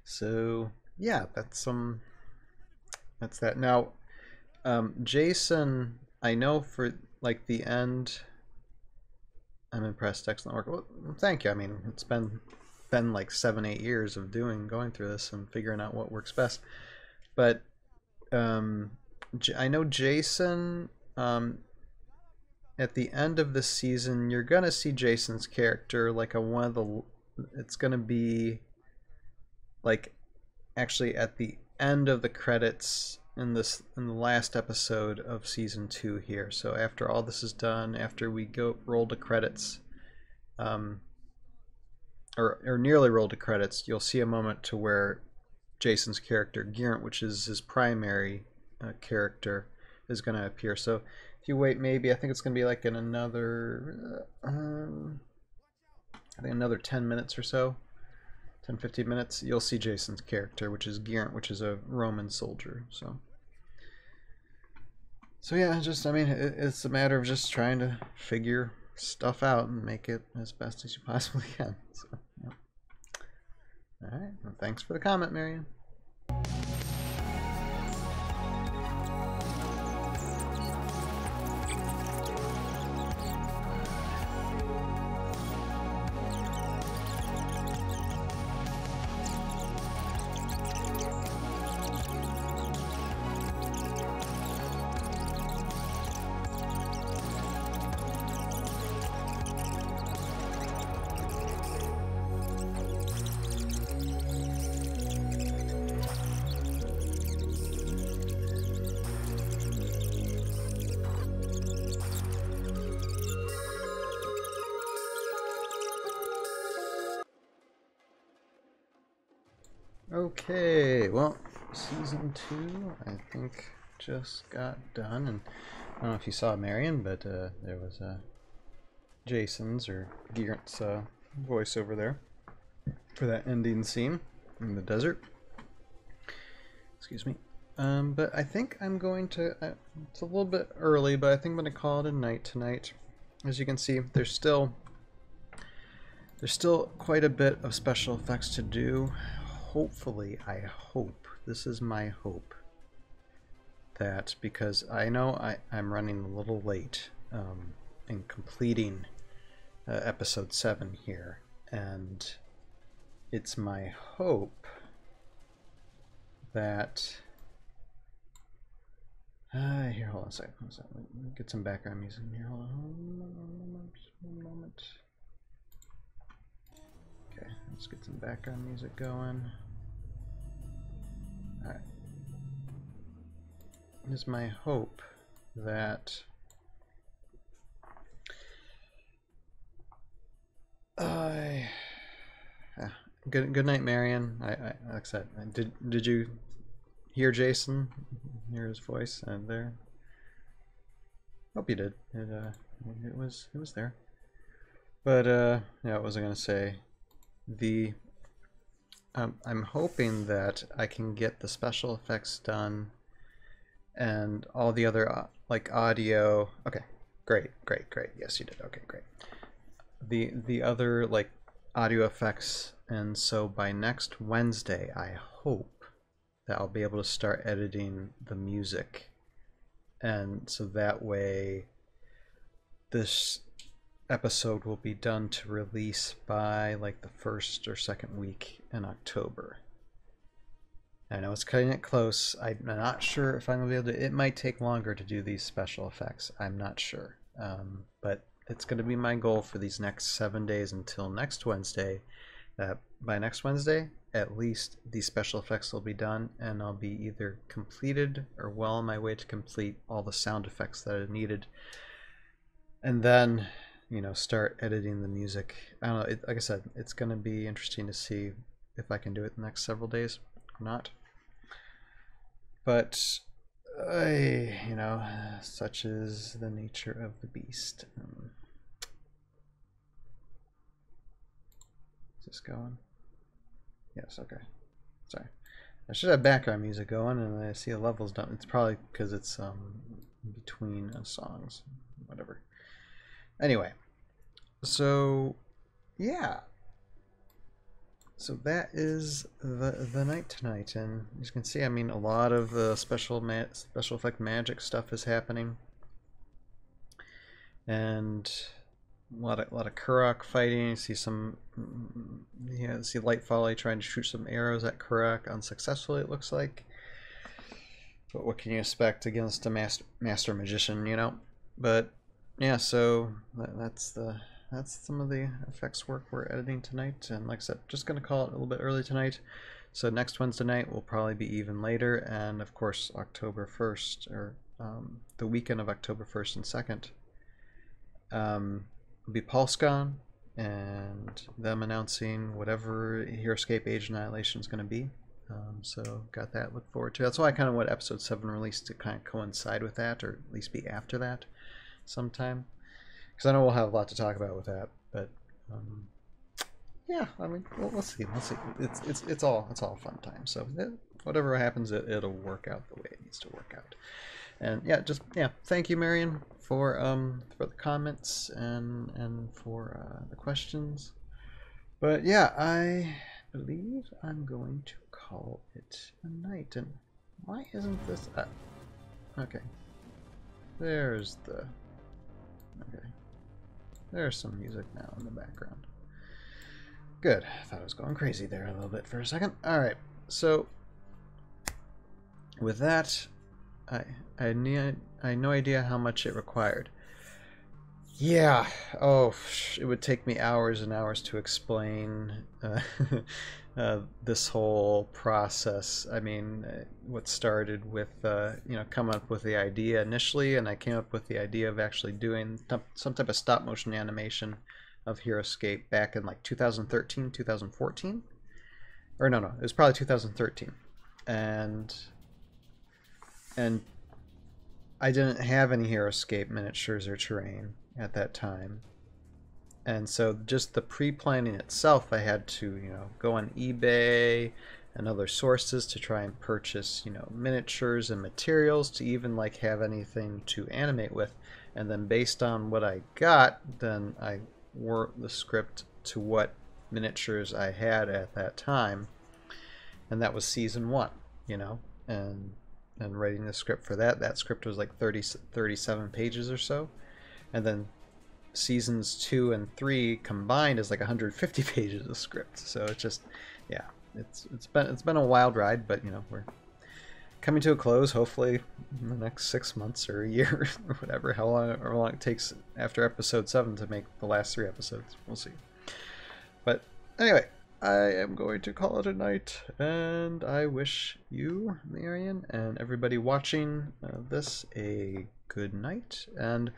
So yeah, that's that. Now, Jason, I know for like the end I'm impressed. Excellent work. Well, thank you. I mean, it's been like 7-8 years of going through this and figuring out what works best. But I know Jason, at the end of the season, you're gonna see Jason's character like it's gonna be like actually at the end of the credits in the last episode of season 2 here. So after all this is done, after we roll to credits, or nearly roll to credits, you'll see a moment to where Jason's character Geraint, which is his primary character, is going to appear. So if you wait, maybe I think it's going to be like in another I think another 10 minutes or so, 10-15 minutes, you'll see Jason's character, which is Geraint, which is a Roman soldier. So yeah, just, I mean, it's a matter of just trying to figure stuff out and make it as best as you possibly can. So, yeah. All right, well, thanks for the comment, Marion. Okay, well, season 2, I think, just got done, and I don't know if you saw Marion, but there was Jason's or Geraint's voice over there for that ending scene in the desert. Excuse me. But I think I'm going to, it's a little bit early, but I think I'm going to call it a night tonight. As you can see, there's still quite a bit of special effects to do. Hopefully, I hope, this is my hope, that because I know I'm running a little late in completing episode 7 here, and it's my hope that here, hold on a second. Let me get some background music in here. Hold on one moment. Okay, let's get some background music going. Alright. It is my hope that good night, Marion. Like I said, did you hear Jason? Hear his voice there? Hope you did. It was there. But yeah, what was I gonna say? I'm hoping that I can get the special effects done and all the other like audio. Okay, great. Yes, you did. Okay, great. The other like audio effects, and so by next Wednesday, I hope that I'll be able to start editing the music, and so that way this episode will be done to release by like the 1st or 2nd week in October. I know it's cutting it close. I'm not sure if I'm gonna be able to. It might take longer to do these special effects. I'm not sure, but it's going to be my goal for these next 7 days until next Wednesday. By next Wednesday, at least these special effects will be done, and I'll be either completed or well on my way to complete all the sound effects that are needed, and then, you know, start editing the music. I don't know. Like I said, it's going to be interesting to see if I can do it the next several days or not. But you know, such is the nature of the beast. Is this going? Yes, okay. Sorry. I should have background music going, and I see the levels done. It's probably because it's between songs, whatever. Anyway, so yeah. So that is the night tonight, and as you can see, I mean, a lot of special effect magic stuff is happening, and A lot of Kurok fighting. See some, yeah, see Light Folly trying to shoot some arrows at Kurok unsuccessfully, it looks like. But what can you expect against a master magician, you know? But yeah, so that's some of the effects work we're editing tonight. And like I said, just gonna call it a little bit early tonight. So next Wednesday night will probably be even later, and of course October 1st, or the weekend of October 1st and 2nd. Will be PulseCon, and them announcing whatever HeroScape Age Annihilation is going to be. So got that to look forward to. That's why I kind of want episode 7 released to kind of coincide with that, or at least be after that sometime. Because I know we'll have a lot to talk about with that. But yeah, I mean, we'll see. We'll see. It's all a fun time. So whatever happens, it'll work out the way it needs to work out. And yeah, thank you, Marion, for the comments and for the questions. But yeah, I believe I'm going to call it a night. And why isn't this up? Okay. There's some music now in the background. Good. I thought I was going crazy there a little bit for a second. Alright, so with that, I had no idea how much it required. Yeah, oh, it would take me hours and hours to explain this whole process. I mean, what started with, you know, coming up with the idea initially, and I came up with the idea of actually doing some type of stop motion animation of HeroScape back in like 2013, 2014? Or no, it was probably 2013. And I didn't have any HeroScape miniatures or terrain at that time, and so just the pre-planning itself, I had to, you know, go on eBay and other sources to try and purchase, you know, miniatures and materials to even like have anything to animate with, and then based on what I got, then I worked the script to what miniatures I had at that time, and that was season 1, you know, and writing the script for that script was like 37 pages or so. And then seasons 2 and 3 combined is like 150 pages of script. So it's just, yeah, it's been a wild ride, but you know, we're coming to a close, hopefully in the next 6 months or a year or whatever, how long it takes after episode 7 to make the last 3 episodes. We'll see. But anyway, I am going to call it a night, and I wish you, Marion, and everybody watching this a good night, and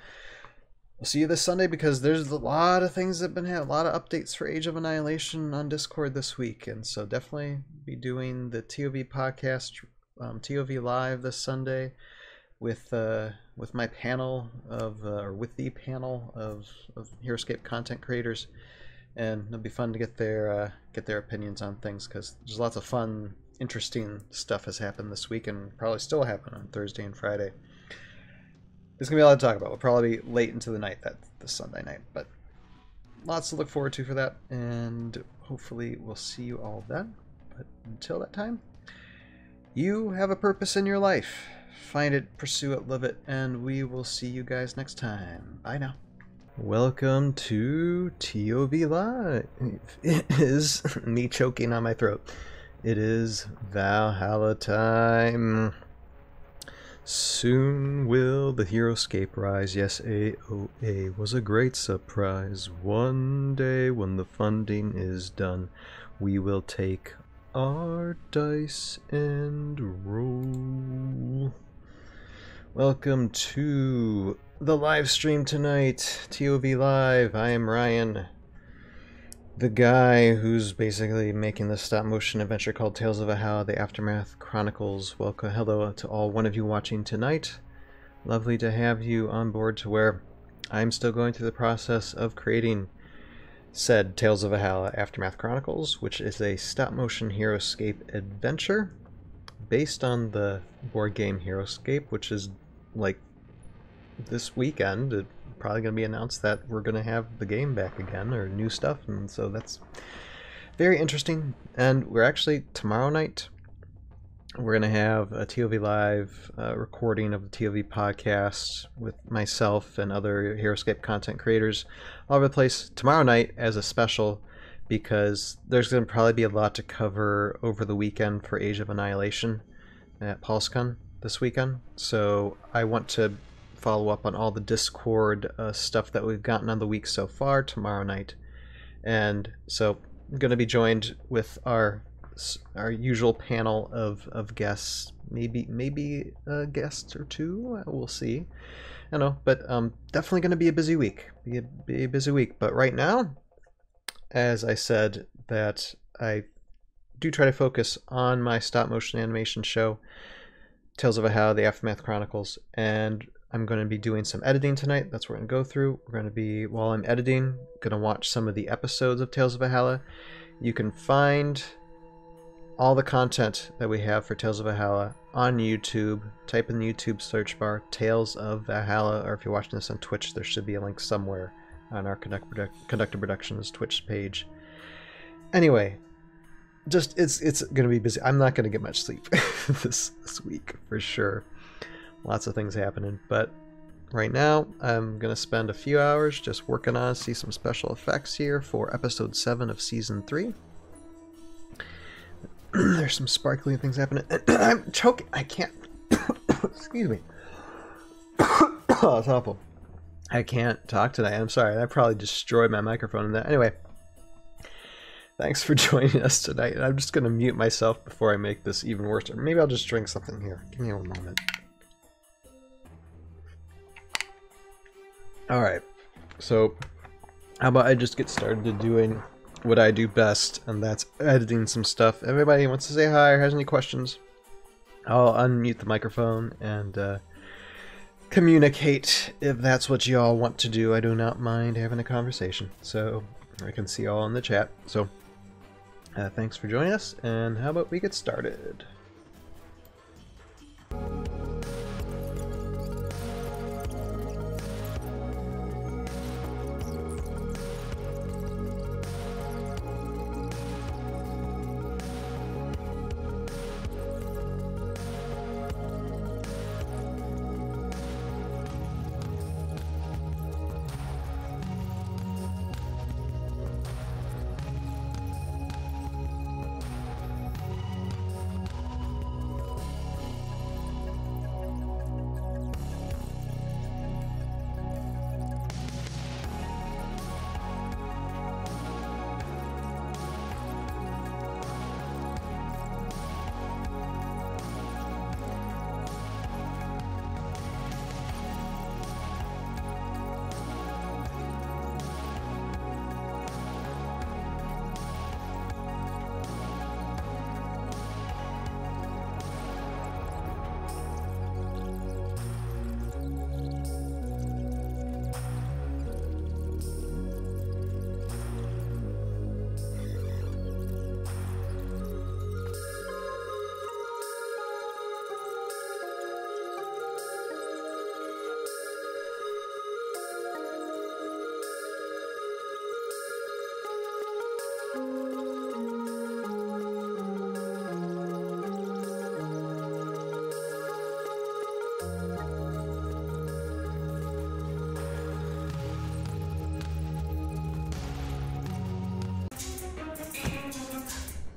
we'll see you this Sunday, because there's a lot of things that have been a lot of updates for Age of Annihilation on Discord this week, and so definitely be doing the ToV podcast, ToV live this Sunday with my panel of or with the panel of HeroScape content creators, and it'll be fun to get their opinions on things, because there's lots of fun, interesting stuff has happened this week, and probably still happen on Thursday and Friday. There's gonna be a lot to talk about. We'll probably be late into the night this Sunday night, but lots to look forward to for that, and hopefully we'll see you all then. But until that time, you have a purpose in your life. Find it, pursue it, live it, and we will see you guys next time. Bye now. Welcome to ToV Live. It is me choking on my throat. It is Valhalla time. Soon will the HeroScape rise. Yes, AOA was a great surprise. One day when the funding is done, we will take our dice and roll. Welcome to the live stream tonight, ToV Live. I am Ryan, the guy who's basically making this stop motion adventure called Tales of Valhalla, the Aftermath Chronicles. Welcome, hello to all one of you watching tonight. Lovely to have you on board, to where I'm still going through the process of creating said Tales of Valhalla Aftermath Chronicles, which is a stop motion HeroScape adventure based on the board game HeroScape, which is like this weekend. It's probably going to be announced that we're going to have the game back again, or new stuff, and so that's very interesting. And we're actually tomorrow night We're going to have a ToV Live recording of the ToV podcast with myself and other HeroScape content creators all over the place tomorrow night as a special, because there's going to probably be a lot to cover over the weekend for Age of Annihilation at PulseCon this weekend. So I want to follow up on all the Discord stuff that we've gotten on the week so far tomorrow night. And so I'm going to be joined with our usual panel of guests, maybe a guest or two, we'll see. I don't know, but definitely going to be a busy week. Be a busy week. But right now, as I said, that I do try to focus on my stop motion animation show, Tales of Valhalla, The Aftermath Chronicles, and I'm going to be doing some editing tonight. That's what we're going to go through. We're going to be, while I'm editing, going to watch some of the episodes of Tales of Valhalla. You can find all the content that we have for Tales of Valhalla on YouTube. Type in the YouTube search bar, Tales of Valhalla, or if you're watching this on Twitch, there should be a link somewhere on our Conductor Productions Twitch page. Anyway, just it's going to be busy. I'm not going to get much sleep this week for sure. Lots of things happening, but right now I'm going to spend a few hours just working on see some special effects here for episode 7 of season 3. There's some sparkly things happening. I'm choking. I can't. Excuse me. Oh, it's awful. I can't talk tonight. I'm sorry. I probably destroyed my microphone in that. Anyway, thanks for joining us tonight. I'm just going to mute myself before I make this even worse. Or maybe I'll just drink something here. Give me one moment. Alright. So, how about I just get started to doing what I do best, and that's editing some stuff. Everybody wants to say hi or has any questions, I'll unmute the microphone and communicate if that's what you all want to do. I do not mind having a conversation, so I can see all in the chat. So thanks for joining us, and how about we get started?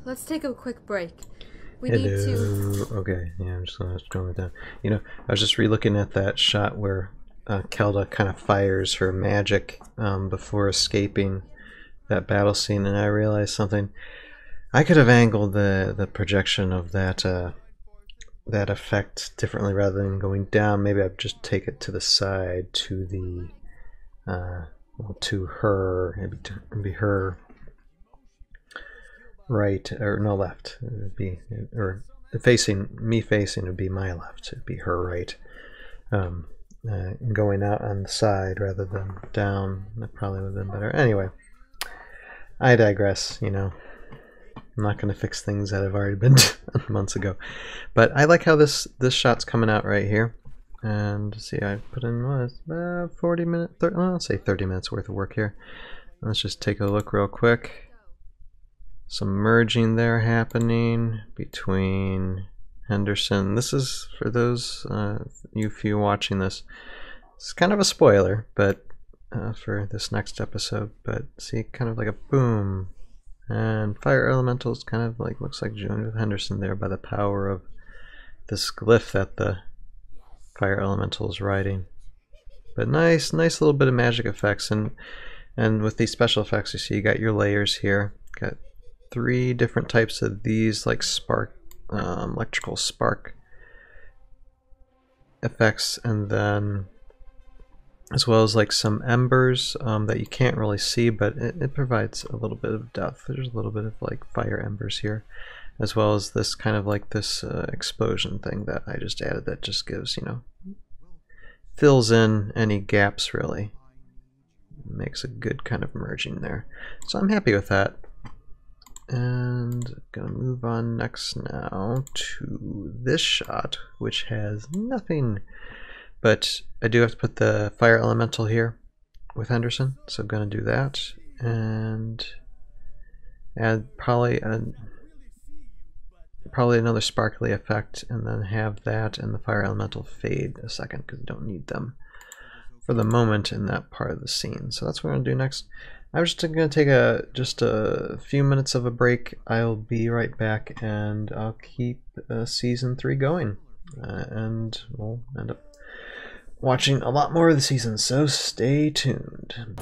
Let's take a quick break. We Hello. need to... Okay, yeah, I'm just gonna scroll it down. You know, I was just re-looking at that shot where Kelda kind of fires her magic before escaping that battle scene, and I realized something. I could have angled the projection of that that effect differently rather than going down. Maybe I'd just take it to the side to the well, to her. It'd be her right, or no, left. It would be, or facing me, facing would be my left. It'd be her right. Going out on the side rather than down, that probably would have been better. Anyway, I digress. You know, I'm not going to fix things that have already been done months ago. But I like how this shot's coming out right here. And see, I put in what, 40 minutes, well, I'll say 30 minutes worth of work here. Let's just take a look real quick. Some merging there happening between Henderson. This is for those you few watching this. It's kind of a spoiler, but for this next episode. But see, kind of like a boom, and fire elementals kind of like looks like joined with Henderson there by the power of this glyph that the fire elemental is riding. But nice little bit of magic effects, and with these special effects, you see you got your layers here. Got 3 different types of these like spark, electrical spark effects, and then as well as like some embers that you can't really see, but it provides a little bit of depth. There's a little bit of like fire embers here, as well as this kind of like this explosion thing that I just added that just gives, you know, fills in any gaps really. Makes a good kind of merging there. So I'm happy with that. And gonna move on next now to this shot, which has nothing, but I do have to put the fire elemental here with Henderson, so I'm gonna do that and add probably another sparkly effect, and then have that and the fire elemental fade a second because I don't need them for the moment in that part of the scene. So that's what we're gonna do next. I'm just going to take just a few minutes of a break. I'll be right back, and I'll keep season 3 going, and we'll end up watching a lot more of the season, so stay tuned.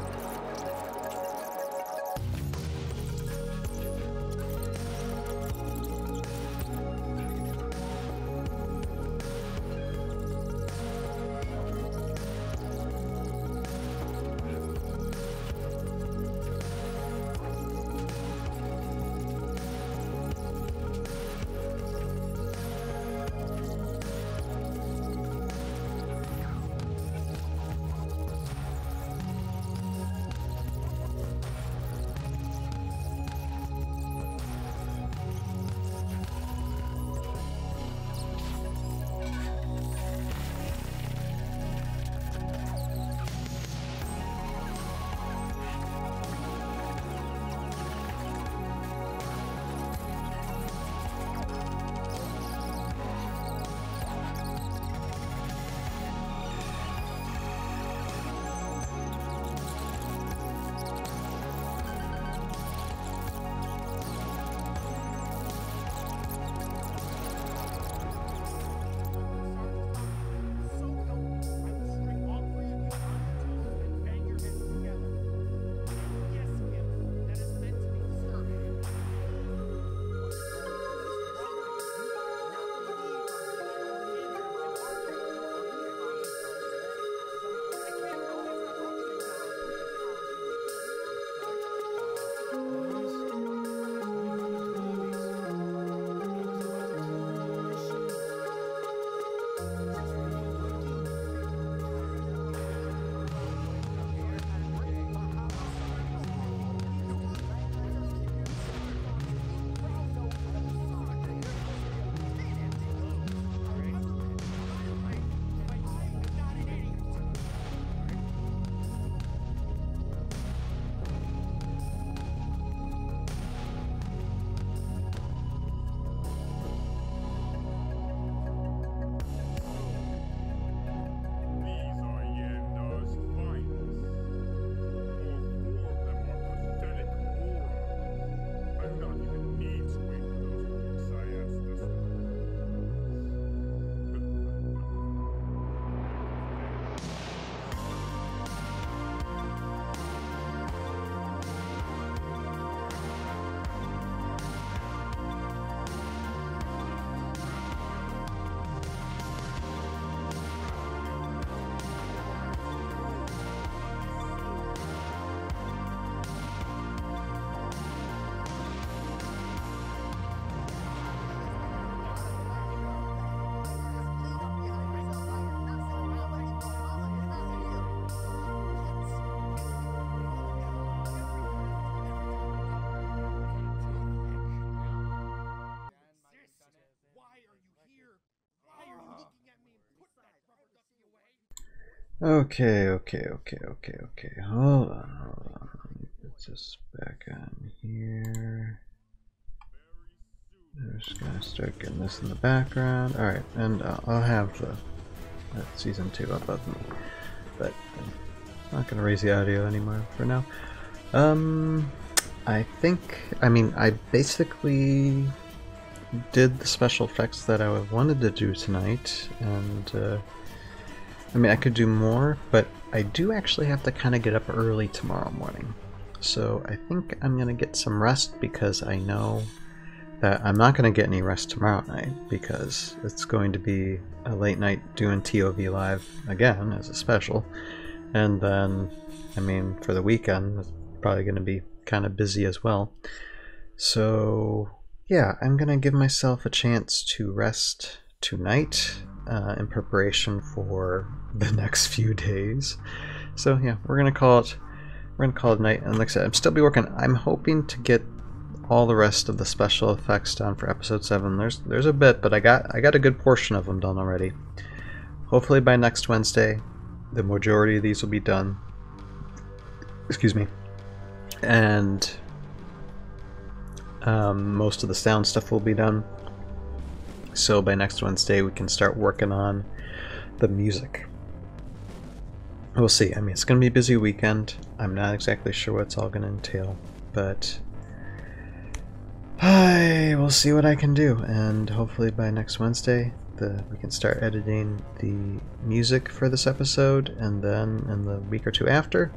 Okay. Hold on. Let me put this back on here. I'm just gonna start getting this in the background. Alright, and I'll have the season 2 above me. But I'm not gonna raise the audio anymore for now. I basically did the special effects that I wanted to do tonight, and I could do more, but I do actually have to kind of get up early tomorrow morning. So I think I'm gonna get some rest, because I know that I'm not gonna get any rest tomorrow night, because it's going to be a late night doing ToV live again as a special, and then for the weekend it's probably gonna be kind of busy as well. So yeah, I'm gonna give myself a chance to rest tonight in preparation for the next few days. So yeah, we're gonna call it night. And like I said, I'm still be working. I'm hoping to get all the rest of the special effects done for episode 7. There's a bit, but I got a good portion of them done already. Hopefully by next Wednesday, the majority of these will be done. Excuse me. And most of the sound stuff will be done. So by next Wednesday, we can start working on the music. We'll see. It's going to be a busy weekend. I'm not exactly sure what it's all going to entail, but I will see what I can do. And hopefully by next Wednesday, we can start editing the music for this episode, and then in the week or two after,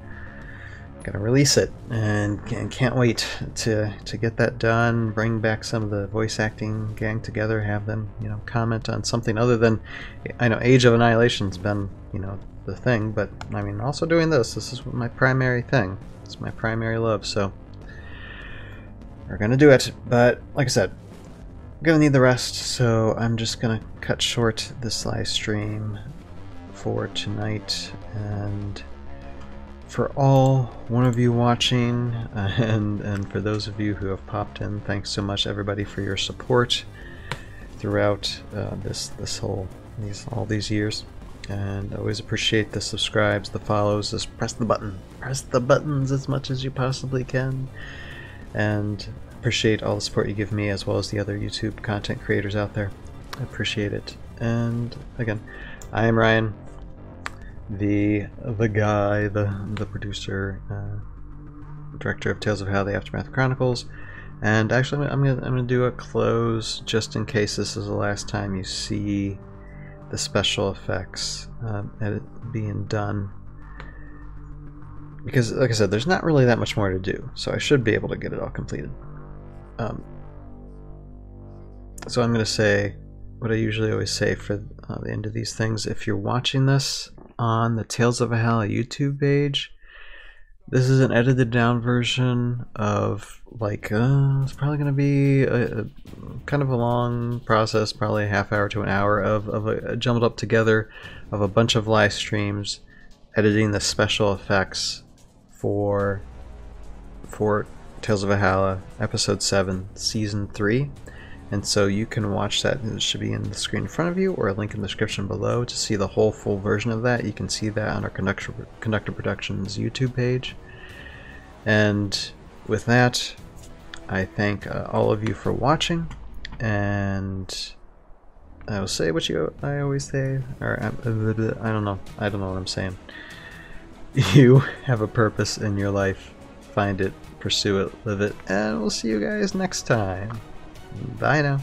gonna release it, and can't wait to get that done. Bring back some of the voice acting gang together, have them comment on something other than, I know Age of Annihilation's been the thing, but also doing this is my primary thing. It's my primary love, so we're gonna do it. But like I said, I'm gonna need the rest, so I'm just gonna cut short this live stream for tonight. And for all one of you watching, and for those of you who have popped in, thanks so much everybody for your support throughout all these years. And I always appreciate the subscribes, the follows. Just press the buttons as much as you possibly can, and appreciate all the support you give me as well as the other YouTube content creators out there. I appreciate it. And again, I am Ryan, the guy, the producer, director of Tales of Valhalla: The Aftermath Chronicles. And actually, I'm gonna do a close just in case this is the last time you see the special effects being done, because like I said, there's not really that much more to do, so I should be able to get it all completed. So I'm gonna say what I usually always say for the end of these things. If you're watching this on the Tales of Valhalla YouTube page, this is an edited down version of it's probably going to be a kind of a long process, probably a half hour to an hour of a jumbled up together of a bunch of live streams editing the special effects for Tales of Valhalla episode 7 season 3. And so you can watch that. It should be in the screen in front of you, or a link in the description below to see the whole full version of that. You can see that on our Conductor Productions YouTube page. And with that, I thank all of you for watching, and I will say what I always say, or I don't know what I'm saying. You have a purpose in your life. Find it, pursue it, live it, and we'll see you guys next time. Bye now.